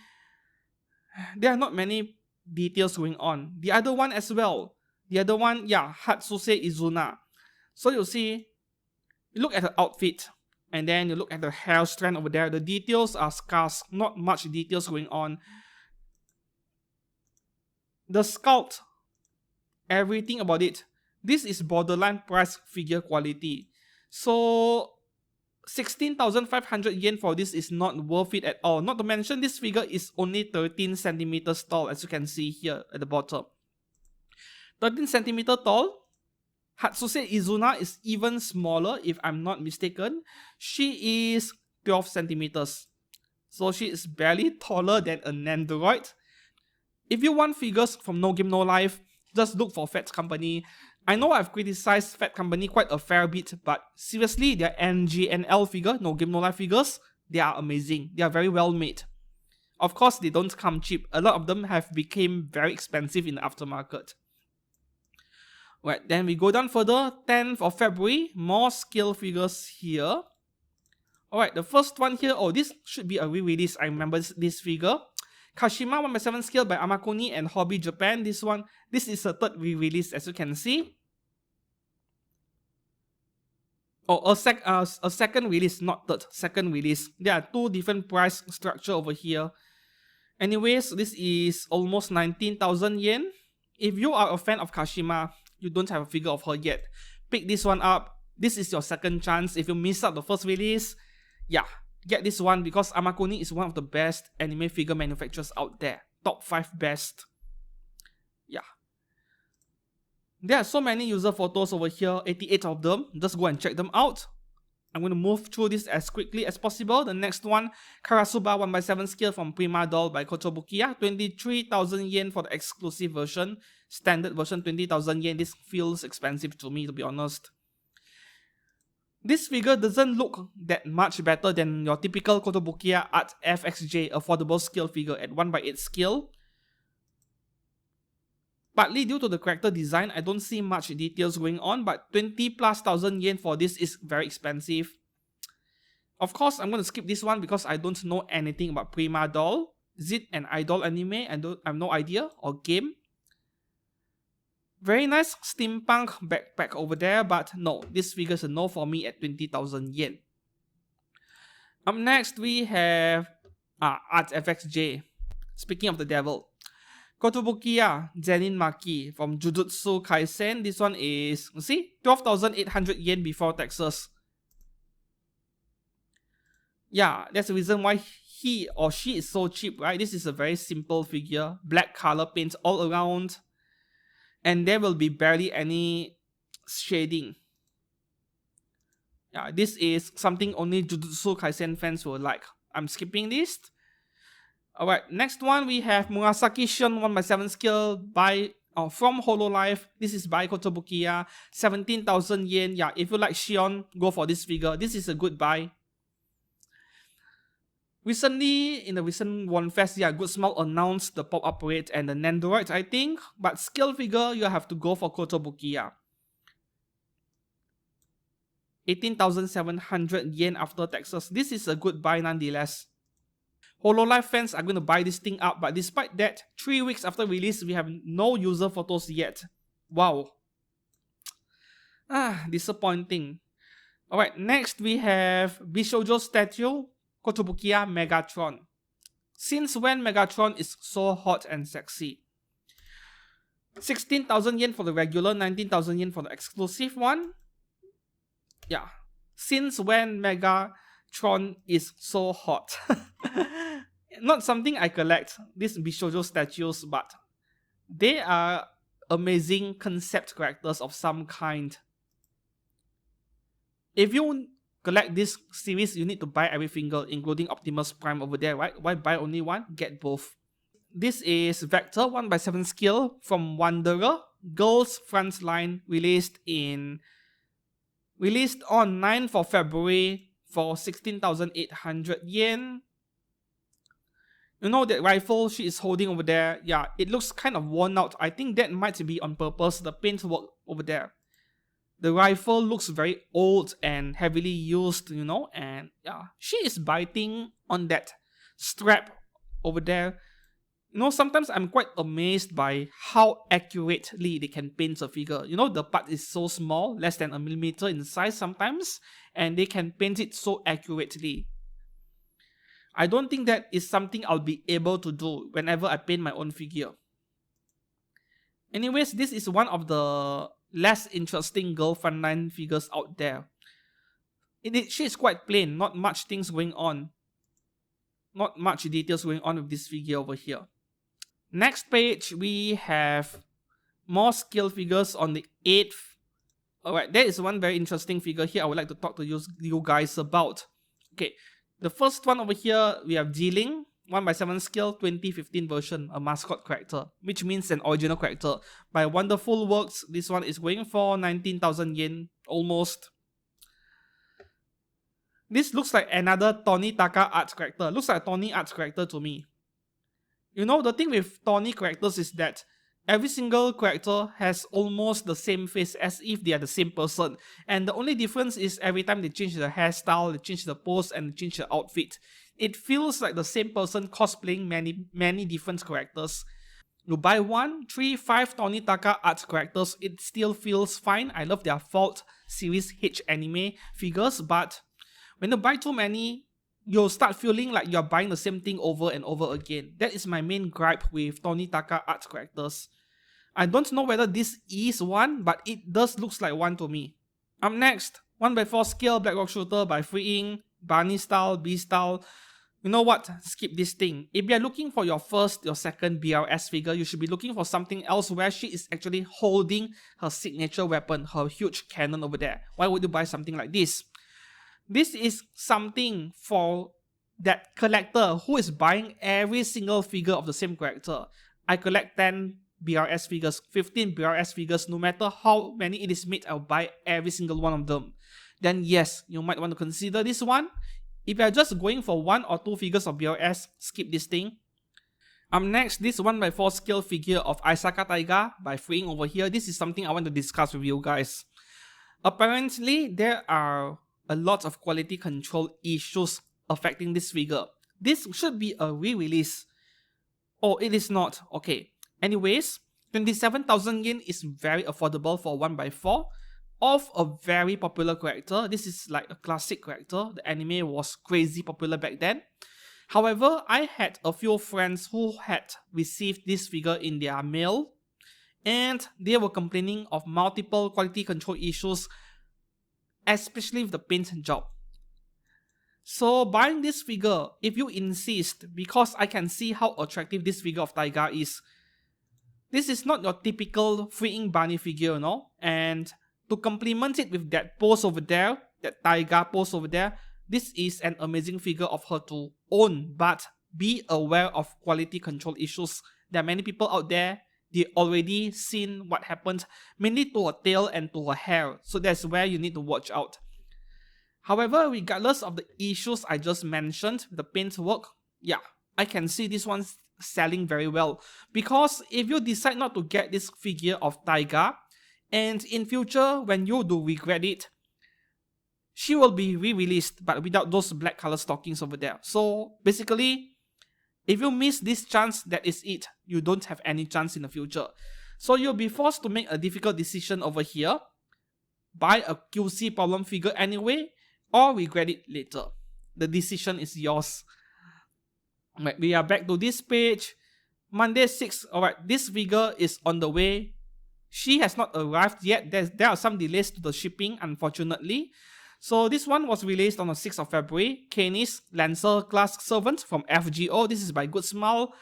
there are not many details going on. The other one as well. The other one, yeah, Hatsuse Izuna. So you see, you look at her outfit, and then you look at the hair strand over there. The details are scarce. Not much details going on. The sculpt, everything about it, this is borderline price figure quality. So 16,500 yen for this is not worth it at all. Not to mention, this figure is only 13 centimeters tall, as you can see here at the bottom. 13 centimeter tall. Hatsuse Izuna is even smaller, if I'm not mistaken. She is 12 centimeters. So she is barely taller than an android. If you want figures from No Game No Life, just look for Fat Company. I know I've criticized Fat Company quite a fair bit, but seriously, their NGNL figure, No Game No Life figures, they are amazing. They are very well made. Of course, they don't come cheap. A lot of them have become very expensive in the aftermarket. Right, then we go down further. 10th of February, more scale figures here. Alright, the first one here, oh, this should be a re-release. I remember this figure. Kashima 1/7 scale by Amakuni and Hobby Japan. This is a third re-release, as you can see. Oh, a second release, not third, second release. There are two different price structure over here. Anyways, this is almost 19,000 yen. If you are a fan of Kashima, you don't have a figure of her yet, pick this one up. This is your second chance. If you miss out the first release, yeah, get this one, because Amakuni is one of the best anime figure manufacturers out there. Top 5 best. Yeah. There are so many user photos over here, 88 of them. Just go and check them out. I'm going to move through this as quickly as possible. The next one, Karasuba 1/7 scale from Prima Doll by Kotobukiya. 23,000 yen for the exclusive version. Standard version, 20,000 yen. This feels expensive to me, to be honest. This figure doesn't look that much better than your typical Kotobukiya Art FXJ affordable scale figure at 1/8 scale. Partly due to the character design, I don't see much details going on, but 20,000+ yen for this is very expensive. Of course, I'm going to skip this one because I don't know anything about Prima Doll. Is it an idol anime? I have no idea. Or game? Very nice steampunk backpack over there, but no, this figure is a no for me at 20,000 yen. Up next, we have Art FXJ. Speaking of the devil. Kotobukiya Zenin Maki from Jujutsu Kaisen. This one is, you see, 12,800 yen before taxes. Yeah, that's the reason why he or she is so cheap, right? This is a very simple figure. Black color paint all around. And there will be barely any shading. Yeah, this is something only Jujutsu Kaisen fans will like. I'm skipping this. Alright, next one we have Murasaki Shion 1/7 scale by from Hololive. This is by Kotobukiya. 17,000 yen. Yeah, if you like Shion, go for this figure. This is a good buy. Recently, in the recent One Fest, yeah, Good Smile announced the pop-up rate and the Nandoroid, I think. But scale figure, you have to go for Kotobukiya. 18,700 yen after taxes. This is a good buy nonetheless. Hololive fans are going to buy this thing up, but despite that, 3 weeks after release, we have no user photos yet. Wow. Disappointing. Alright, next we have Bishoujo statue, Kotobukiya Megatron. Since when Megatron is so hot and sexy? 16,000 yen for the regular, 19,000 yen for the exclusive one. Yeah. Since when Megatron is so hot? Not something I collect, these Bishoujo statues, but they are amazing concept characters of some kind. If you collect this series, you need to buy every figure, including Optimus Prime over there, right? Why buy only one? Get both. This is Vector 1/7 scale from Wanderer, Girls Front Line, released on 9th of February for 16,800 yen. You know that rifle she is holding over there? Yeah, it looks kind of worn out. I think that might be on purpose, the paintwork over there. The rifle looks very old and heavily used, you know, and yeah, she is biting on that strap over there. You know, sometimes I'm quite amazed by how accurately they can paint a figure. You know, the part is so small, less than a millimeter in size sometimes, and they can paint it so accurately. I don't think that is something I'll be able to do whenever I paint my own figure. Anyways, this is one of the less interesting girl frontline figures out there. She is quite plain, not much things going on. Not much details going on with this figure over here. Next page, we have more scale figures on the 8th. Alright, there is one very interesting figure here I would like to talk to you guys about. Okay, the first one over here, we have Jiling, 1/7 scale, 2015 version, a mascot character, which means an original character. By Wonderful Works, this one is going for 19,000 yen, almost. This looks like another Tony Taka art character. Looks like a Tony art character to me. You know, the thing with Tony characters is that every single character has almost the same face as if they are the same person. And the only difference is every time they change the hairstyle, they change the pose, and they change the outfit. It feels like the same person cosplaying many different characters. You buy 1, 3, 5 Tony Taka art characters, it still feels fine. I love their Fault series H anime figures, but when you buy too many, you'll start feeling like you're buying the same thing over and over again. That is my main gripe with Tony Taka art characters. I don't know whether this is one, but it does looks like one to me. Up next, 1/4 scale Black Rock Shooter by Freeing, Barney style, B style. You know what? Skip this thing. If you're looking for your first, your second BRS figure, you should be looking for something else where she is actually holding her signature weapon, her huge cannon over there. Why would you buy something like this? This is something for that collector who is buying every single figure of the same character. I collect 10 BRS figures, 15 BRS figures, no matter how many it is made, I'll buy every single one of them. Then yes, you might want to consider this one. If you're just going for 1 or 2 figures of BRS, skip this thing. Next, this 1/4 scale figure of Aisaka Taiga by Freeing over here. This is something I want to discuss with you guys. Apparently, there are a lot of quality control issues affecting this figure. This should be a re-release. Oh, it is not. Okay. Anyways, 27,000 yen is very affordable for 1/4 of a very popular character. This is like a classic character. The anime was crazy popular back then. However, I had a few friends who had received this figure in their mail, and they were complaining of multiple quality control issues, especially with the paint job. So buying this figure, if you insist, because I can see how attractive this figure of Taiga is. This is not your typical Freeing Barney figure, you know? And to complement it with that pose over there, that Taiga pose over there, this is an amazing figure of her to own, but be aware of quality control issues. There are many people out there, they already seen what happened, mainly to her tail and to her hair, so that's where you need to watch out. However, regardless of the issues I just mentioned, the paintwork, yeah, I can see this one's selling very well. Because if you decide not to get this figure of Taiga, and in future, when you do regret it, she will be re-released, but without those black color stockings over there. So basically, if you miss this chance, that is it. You don't have any chance in the future. So you'll be forced to make a difficult decision over here. Buy a QC problem figure anyway, or regret it later. The decision is yours. Right, we are back to this page. Monday 6. Alright, this figure is on the way. She has not arrived yet. There are some delays to the shipping, unfortunately. So this one was released on the 6th of February. Caenis, Lancer Class Servant from FGO. This is by Good Smile.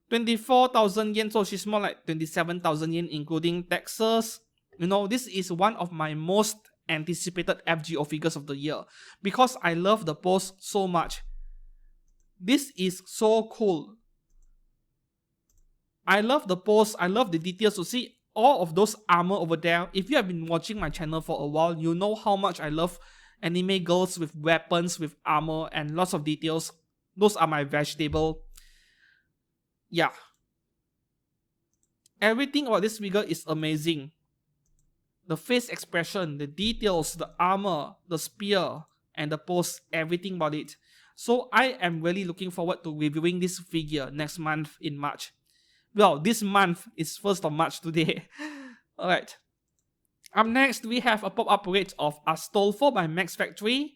24,000 yen, so she's more like 27,000 yen including taxes. You know, this is one of my most anticipated FGO figures of the year because I love the pose so much. This is so cool. I love the pose, I love the details. To see all of those armor over there. If you have been watching my channel for a while, you know how much I love anime girls with weapons, with armor, and lots of details. Those are my vegetable. Yeah. Everything about this figure is amazing. The face expression, the details, the armor, the spear, and the pose, everything about it. So I am really looking forward to reviewing this figure next month in March. Well, this month is 1st of March today. Alright. Up next, we have a pop-up rate of Astolfo by Max Factory.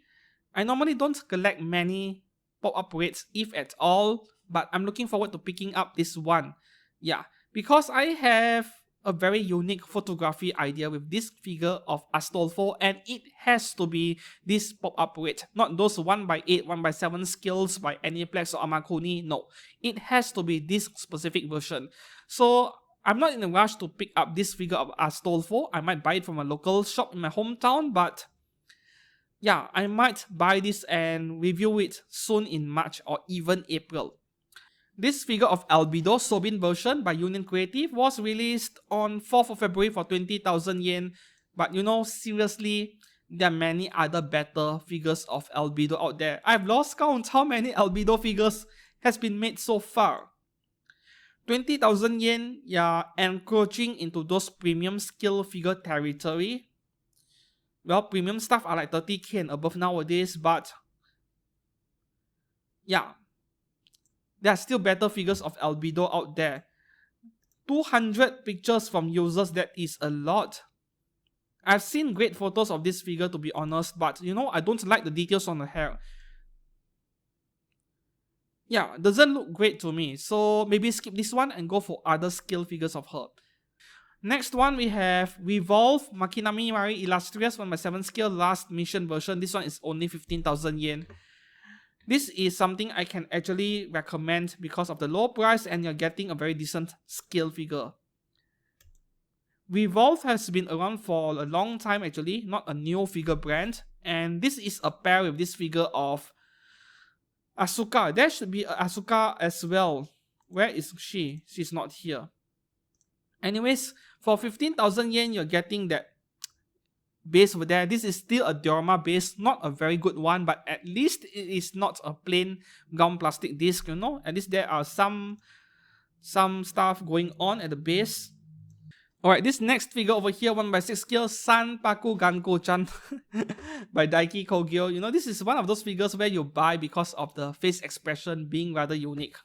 I normally don't collect many pop-up rates, if at all, but I'm looking forward to picking up this one. Yeah, because I have a very unique photography idea with this figure of Astolfo, and it has to be this pop-up rate, not those 1x8, 1x7 scales by Aniplex or Amakuni. No, it has to be this specific version. So I'm not in a rush to pick up this figure of Astolfo. I might buy it from a local shop in my hometown, but yeah, I might buy this and review it soon in March or even April. This figure of Albedo Sobin version by Union Creative was released on 4th of February for 20,000 yen. But you know, seriously, there are many other better figures of Albedo out there. I've lost count how many Albedo figures has been made so far. 20,000 yen, yeah, encroaching into those premium scale figure territory. Well, premium stuff are like 30k and above nowadays, but yeah, there are still better figures of Albedo out there. 200 pictures from users, that is a lot. I've seen great photos of this figure, to be honest, but you know, I don't like the details on the hair. Yeah, doesn't look great to me, so maybe skip this one and go for other scale figures of her. Next one, we have Revolve Makinami Mari Illustrious 1x7 scale last mission version. This one is only 15,000 yen. This is something I can actually recommend because of the low price and you're getting a very decent scale figure. Revolve has been around for a long time actually, not a new figure brand. And this is a pair with this figure of Asuka. There should be Asuka as well. Where is she? She's not here. Anyways, for 15,000 yen, you're getting that base over there. This is still a diorama base, not a very good one, but at least it is not a plain gum plastic disc, you know. At least there are some stuff going on at the base. Alright, this next figure over here, 1x6 scale, Sanpaku Ganko-chan by Daiki Kogyo. You know, this is one of those figures where you buy because of the face expression being rather unique.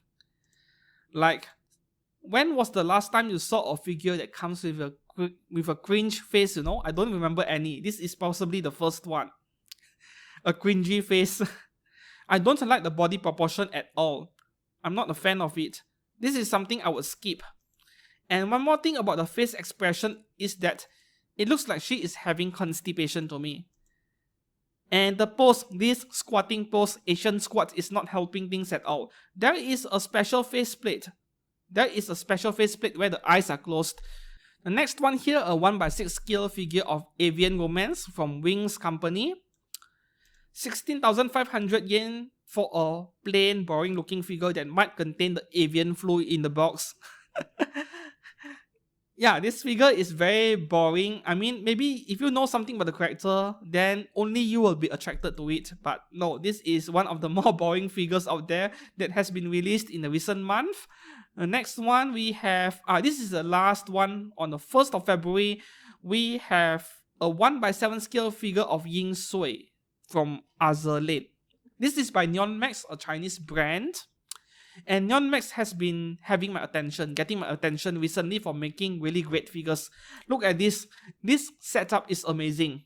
Like, when was the last time you saw a figure that comes with a cringe face, you know? I don't remember any. This is possibly the first one. A cringy face. I don't like the body proportion at all. I'm not a fan of it. This is something I would skip. And one more thing about the face expression is that it looks like she is having constipation to me. And the pose, this squatting pose, Asian squat, is not helping things at all. There is a special faceplate. There is a special faceplate where the eyes are closed. The next one here, a 1x6 scale figure of Avian Romance from Wings Company. 16,500 yen for a plain, boring looking figure that might contain the avian flu in the box. Yeah, this figure is very boring. I mean, maybe if you know something about the character, then only you will be attracted to it. But no, this is one of the more boring figures out there that has been released in the recent month. The next one we have, this is the last one on the 1st of February. We have a 1x7 scale figure of Ying Sui from Azerlane. This is by Neon Max, a Chinese brand. And Neon Max has been having my attention, getting my attention recently for making really great figures. Look at this. This setup is amazing.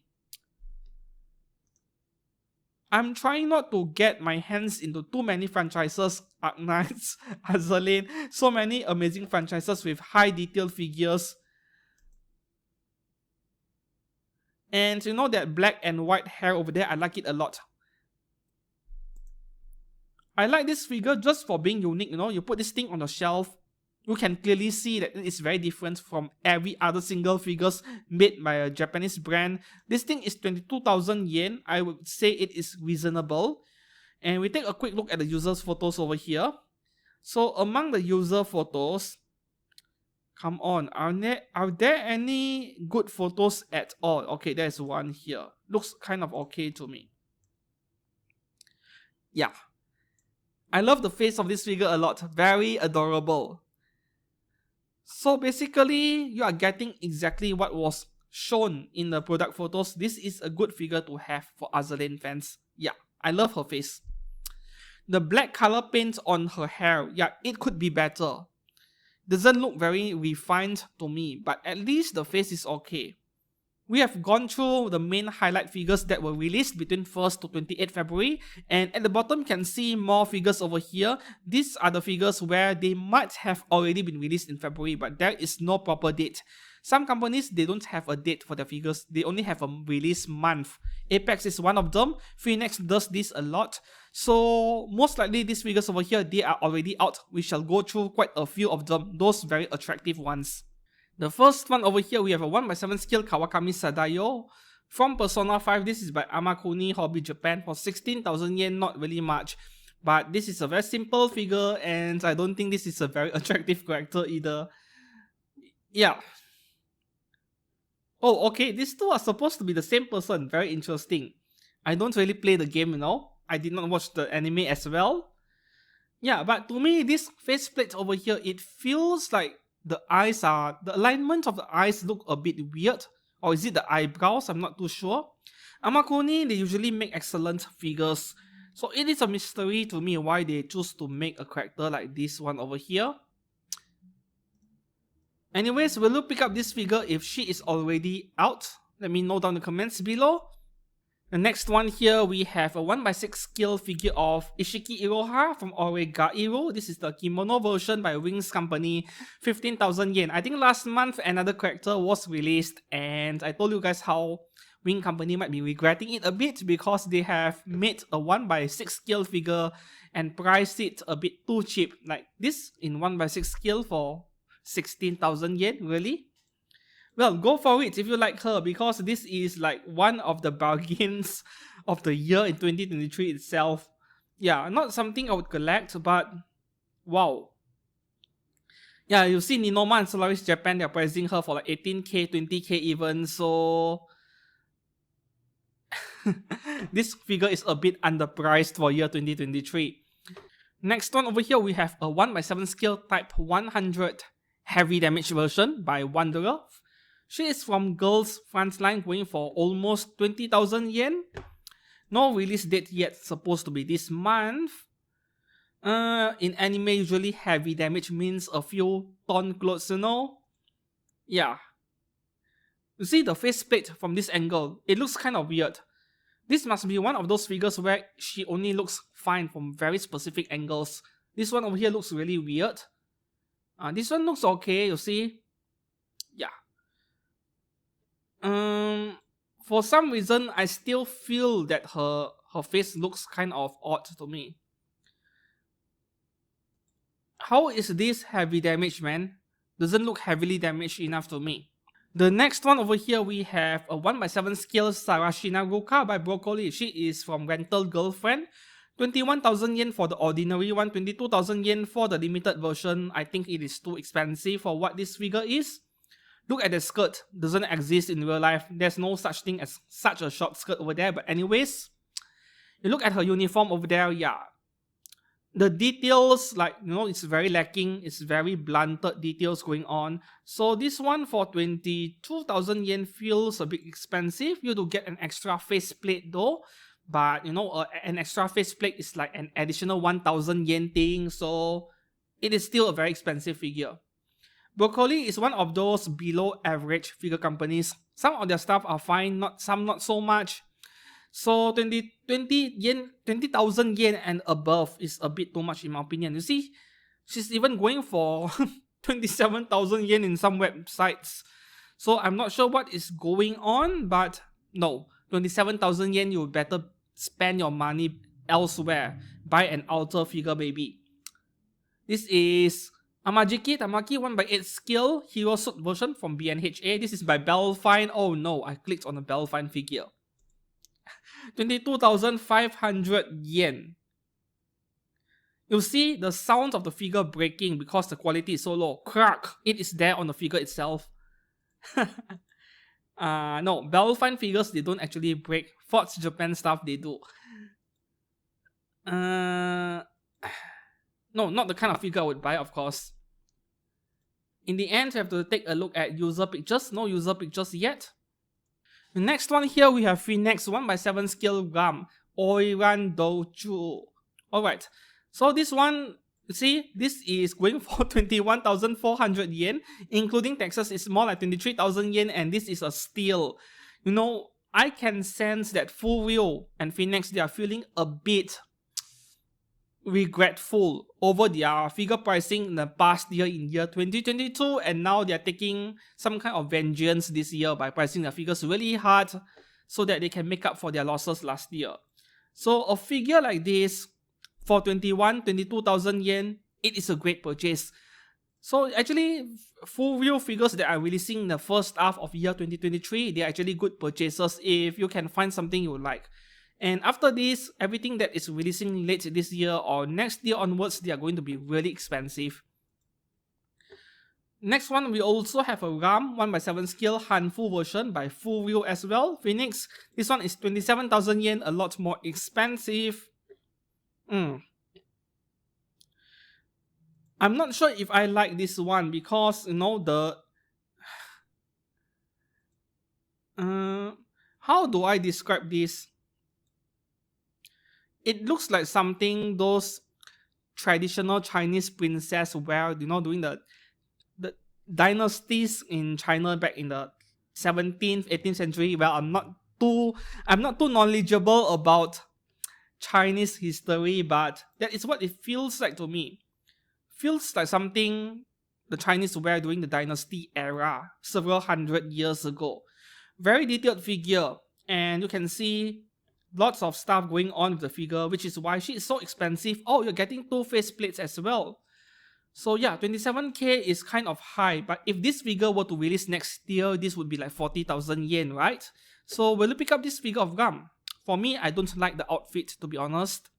I'm trying not to get my hands into too many franchises. Arknights, Azerlane, so many amazing franchises with high detailed figures. And you know that black and white hair over there, I like it a lot. I like this figure just for being unique, you know. You put this thing on the shelf, you can clearly see that it is very different from every other single figures made by a Japanese brand. This thing is 22,000 yen. I would say it is reasonable. And we take a quick look at the user's photos over here. So among the user photos, come on, are there any good photos at all? Okay, there's one here. looks kind of okay to me. Yeah. I love the face of this figure a lot. Very adorable. So basically, you are getting exactly what was shown in the product photos. This is a good figure to have for Reisalin fans. Yeah, I love her face. The black color paint on her hair, yeah, it could be better. Doesn't look very refined to me, but at least the face is okay. We have gone through the main highlight figures that were released between 1st to 28th February, and at the bottom you can see more figures over here. These are the figures where they might have already been released in February, but there is no proper date. Some companies, they don't have a date for their figures, they only have a release month. Apex is one of them, Phoenix does this a lot. So most likely these figures over here, they are already out. We shall go through quite a few of them, those very attractive ones. The first one over here, we have a 1x7 scale Kawakami Sadayo from Persona 5. This is by Amakuni Hobby Japan for 16,000 yen, not really much. But this is a very simple figure and I don't think this is a very attractive character either. Yeah. Oh, okay, these two are supposed to be the same person. Very interesting. I don't really play the game, you know. I did not watch the anime as well. Yeah, but to me, this faceplate over here, it feels like the alignment of the eyes look a bit weird. Or is it the eyebrows? I'm not too sure. Amakuni, they usually make excellent figures. So it is a mystery to me why they choose to make a character like this one over here. Anyways, will you pick up this figure if she is already out? Let me know down in the comments below. The next one here, we have a 1x6 scale figure of Ishiki Iroha from Oregairo. This is the kimono version by Wings Company, 15,000 yen. I think last month another character was released and I told you guys how Wing Company might be regretting it a bit because they have made a 1x6 scale figure and priced it a bit too cheap. Like this in 1x6 scale for 16,000 yen, really? Well, go for it if you like her because this is like one of the bargains of the year in 2023 itself. Yeah, not something I would collect, but wow. Yeah, you see Ninoma and Solaris Japan, they're pricing her for like 18k, 20k even, so this figure is a bit underpriced for year 2023. Next one over here, we have a 1x7 scale type 100 heavy damage version by Wanderer. She is from Girls Frontline, going for almost 20,000 yen. No release date yet, supposed to be this month. In anime, usually heavy damage means a few ton clothes, you know? Yeah. You see the faceplate from this angle, it looks kind of weird. This must be one of those figures where she only looks fine from very specific angles. This one over here looks really weird. This one looks okay, you see? Yeah. For some reason, I still feel that her face looks kind of odd to me. How is this heavy damage, man? Doesn't look heavily damaged enough to me. The next one over here, we have a 1x7 scale Sarashina Ruka by Broccoli. She is from Rental Girlfriend. 21,000 yen for the ordinary one, 22,000 yen for the limited version. I think it is too expensive for what this figure is. Look at the skirt, doesn't exist in real life. There's no such thing as such a short skirt over there. But anyways, you look at her uniform over there, yeah. The details, like, you know, it's very lacking. It's very blunted details going on. So this one for 22,000 yen feels a bit expensive. You do get an extra faceplate though. But, you know, an extra faceplate is like an additional 1,000 yen thing. So it is still a very expensive figure. Broccoli is one of those below average figure companies. Some of their stuff are fine, some not so much. So 20,000 yen and above is a bit too much in my opinion. You see, she's even going for 27,000 yen in some websites. So I'm not sure what is going on, but no, 27,000 yen, you better spend your money elsewhere. Buy an altar figure, baby. This is Amajiki Tamaki 1x8 scale hero suit version from BNHA. This is by Belfine. Oh no, I clicked on the Belfine figure. 22,500 yen. You see the sound of the figure breaking because the quality is so low. Crack! It is there on the figure itself. No, Battlefine figures, they don't actually break. Forts Japan stuff, they do. No, not the kind of figure I would buy, of course. In the end, we have to take a look at user pictures. No user pictures yet. The next one here, we have Phoenix 1x7 scale gram, Oiran Doju. Alright, so this one, see, this is going for 21,400 yen, including taxes, it's more like 23,000 yen, and this is a steal. You know, I can sense that Full Wheel and Phoenix, they are feeling a bit regretful over their figure pricing in the past year, in year 2022, and now they're taking some kind of vengeance this year by pricing their figures really hard so that they can make up for their losses last year. So a figure like this for 22,000 yen, it is a great purchase. So actually, Full Wheel figures that are releasing in the first half of year 2023, they're actually good purchases if you can find something you like. And after this, everything that is releasing late this year or next year onwards, they are going to be really expensive. Next one, we also have a RAM 1x7 scale Hanfu version by Full Wheel as well. Phoenix, this one is 27,000 yen, a lot more expensive. I'm not sure if I like this one because, you know, how do I describe this? It looks like something those traditional Chinese princess wear, you know, during the dynasties in China back in the 17th, 18th century. Well, I'm not too knowledgeable about Chinese history, but that is what it feels like to me. Feels like something the Chinese wear during the dynasty era, several hundred years ago. Very detailed figure, and you can see lots of stuff going on with the figure, which is why she is so expensive. Oh, you're getting two face plates as well. So yeah, 27k is kind of high, but if this figure were to release next year, this would be like 40,000 yen, right? So will you pick up this figure of Gum? For me, I don't like the outfit, to be honest.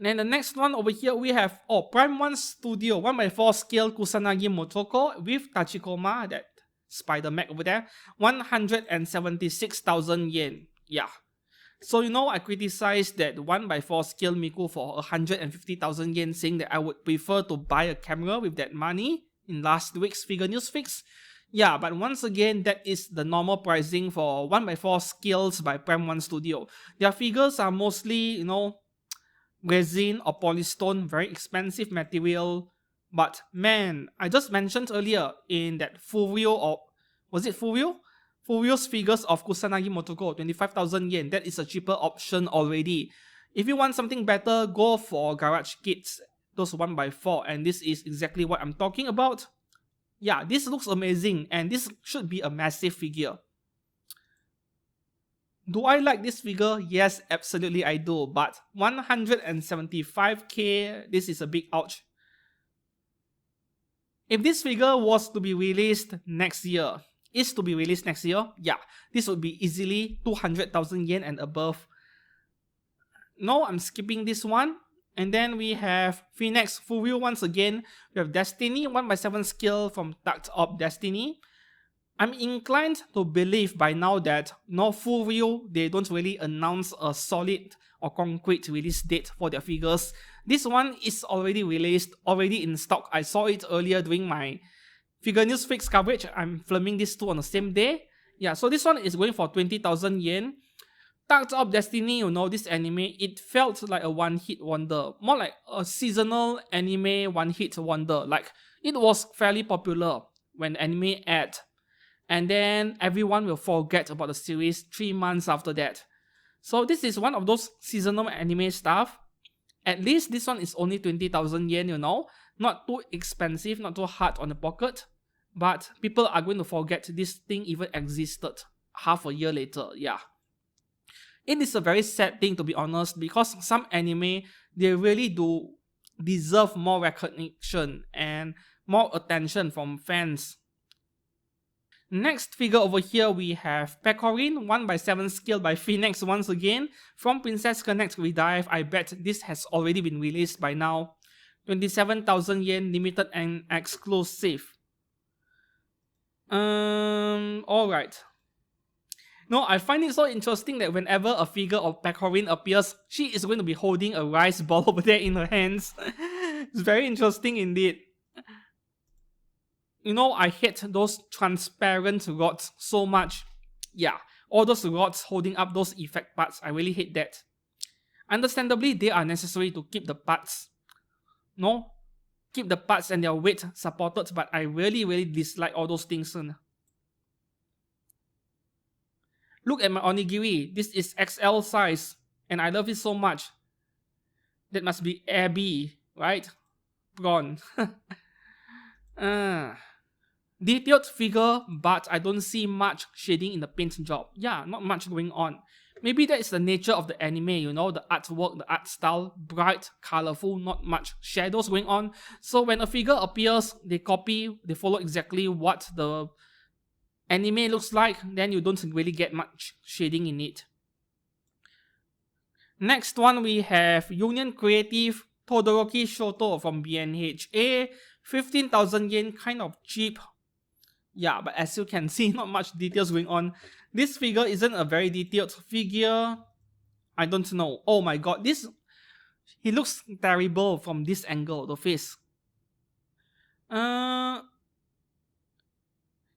Then the next one over here, we have Prime 1 Studio 1x4 scale Kusanagi Motoko with Tachikoma, that spider mech over there, 176,000 yen. Yeah. So, you know, I criticized that 1x4 scale Miku for 150,000 yen, saying that I would prefer to buy a camera with that money in last week's Figure News Fix. Yeah, but once again, that is the normal pricing for 1x4 scales by Prime 1 Studio. Their figures are mostly, you know, resin or polystone, very expensive material. But man, I just mentioned earlier in that Full Wheel, or was it Full Wheel? Full Wheel's figures of Kusanagi Motoko, 25,000 yen. That is a cheaper option already. If you want something better, go for Garage Kits, those 1x4, and this is exactly what I'm talking about. Yeah, this looks amazing, and this should be a massive figure. Do I like this figure? Yes, absolutely I do, but 175k, this is a big ouch. If this figure was to be released next year, yeah, this would be easily 200,000 yen and above. No, I'm skipping this one. And then we have Phoenix Full Wheel once again. We have Destiny 1x7 scale from Tucked Up Destiny. I'm inclined to believe by now that Full Wheel, they don't really announce a solid or concrete release date for their figures. This one is already released, already in stock. I saw it earlier during my Figure News Fix coverage. I'm filming this two on the same day. Yeah, so this one is going for 20,000 yen. Tucked Up Destiny, you know, this anime, it felt like a one-hit wonder. More like a seasonal anime one-hit wonder. Like, it was fairly popular when anime aired. And then everyone will forget about the series 3 months after that. So this is one of those seasonal anime stuff. At least this one is only 20,000 yen, you know. Not too expensive, not too hard on the pocket. But people are going to forget this thing even existed half a year later, yeah. It is a very sad thing, to be honest, because some anime, they really do deserve more recognition and more attention from fans. Next figure over here, we have Pecorin 1x7 scale by Phoenix once again. From Princess Connect Redive, I bet this has already been released by now. 27,000 yen, limited and exclusive. Alright. No, I find it so interesting that whenever a figure of Pecorin appears, she is going to be holding a rice ball over there in her hands. It's very interesting indeed. You know, I hate those transparent rods so much. Yeah, all those rods holding up those effect parts, I really hate that. Understandably, they are necessary to keep the parts, no? Keep the parts and their weight supported, but I really dislike all those things. Look at my onigiri. This is XL size, and I love it so much. That must be Abby, right? Prawn. Detailed figure, but I don't see much shading in the paint job. Yeah, not much going on. Maybe that is the nature of the anime, you know, the artwork, the art style, bright, colorful, not much shadows going on. So when a figure appears, they follow exactly what the anime looks like, then you don't really get much shading in it. Next one, we have Union Creative Todoroki Shoto from BNH. 15,000 yen, kind of cheap. Yeah, but as you can see, not much details going on. This figure isn't a very detailed figure. I don't know. Oh my god, he looks terrible from this angle, the face.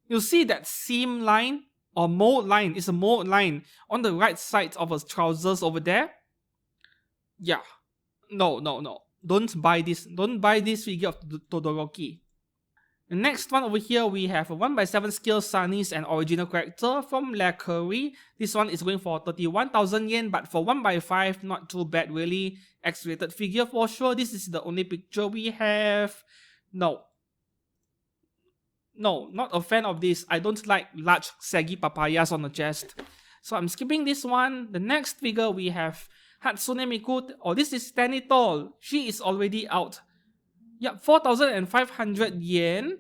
You see that seam line or mold line? It's a mold line on the right side of his trousers over there. Yeah. No. Don't buy this. Don't buy this figure of Todoroki. The next one over here, we have a 1x7 scale Sunny's and original character from La Curry. This one is going for 31,000 yen, but for 1x5, not too bad really. X-rated figure for sure. This is the only picture we have. No, not a fan of this. I don't like large saggy papayas on the chest. So I'm skipping this one. The next figure we have Hatsune Miku. Oh, this is Stanitol. She is already out. Yeah, 4,500 yen.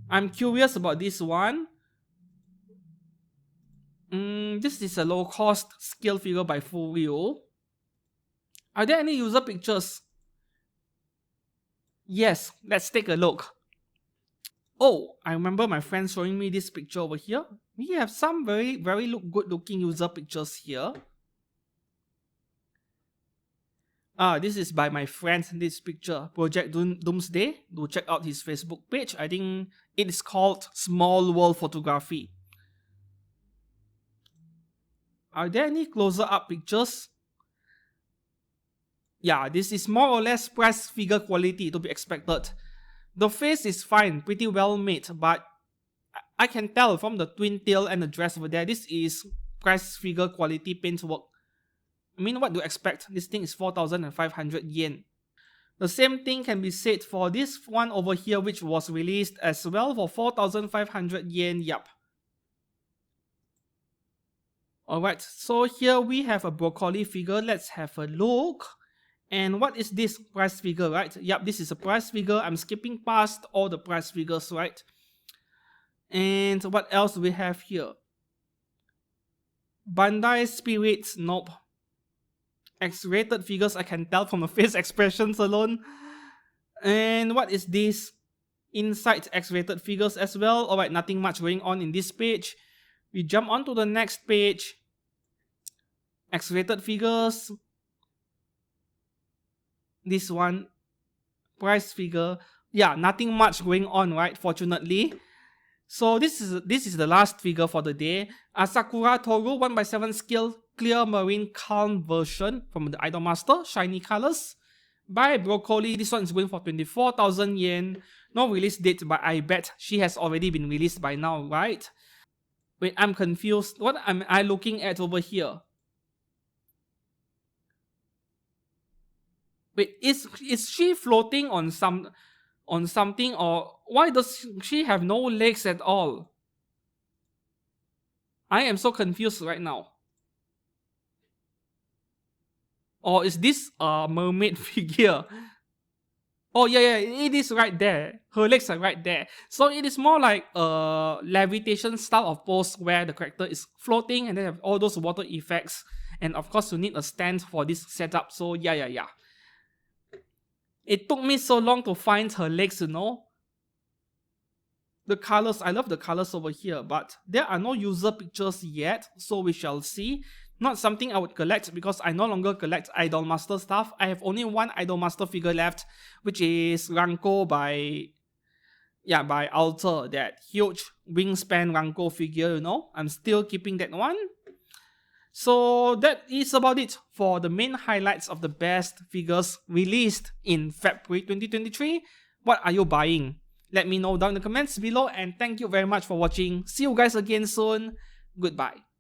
I'm curious about this one. This is a low-cost scale figure by Furio. Are there any user pictures? Yes, let's take a look. Oh, I remember my friend showing me this picture over here. We have some very good-looking user pictures here. This is by my friend, this picture, Project Doomsday. Do check out his Facebook page. I think it is called Small World Photography. Are there any closer up pictures? Yeah, this is more or less press figure quality to be expected. The face is fine, pretty well made, but I can tell from the twin tail and the dress over there, this is press figure quality paint work. I mean, what do you expect? This thing is 4,500 yen. The same thing can be said for this one over here, which was released as well for 4,500 yen. Yup. Alright, so here we have a broccoli figure. Let's have a look. And what is this price figure, right? Yup, this is a price figure. I'm skipping past all the price figures, right? And what else do we have here? Bandai Spirits, nope. X-rated figures, I can tell from the face expressions alone. And what is this? Inside X-rated figures as well. Alright, nothing much going on in this page. We jump on to the next page. X-rated figures. This one, price figure. Yeah, nothing much going on, right? Fortunately. So this is the last figure for the day. Sakura Toru 1x7 scale clear marine calm version from the Idolmaster, shiny colors. By Broccoli, this one is going for 24,000 yen. No release date, but I bet she has already been released by now, right? Wait, I'm confused. What am I looking at over here? Wait, is she floating on something, or why does she have no legs at all? I am so confused right now. Or is this a mermaid figure? Oh yeah, it is right there. Her legs are right there. So it is more like a levitation style of pose where the character is floating and then have all those water effects. And of course you need a stand for this setup. So yeah. It took me so long to find her legs, you know. the colors. I love the colors over here, but there are no user pictures yet, so we shall see. Not something I would collect because I no longer collect Idolmaster stuff. I have only one Idolmaster figure left, which is Ranko by Alter, that huge wingspan Ranko figure, you know. I'm still keeping that one. So that is about it for the main highlights of the best figures released in February 2023. What are you buying? Let me know down in the comments below, and thank you very much for watching. See you guys again soon. Goodbye.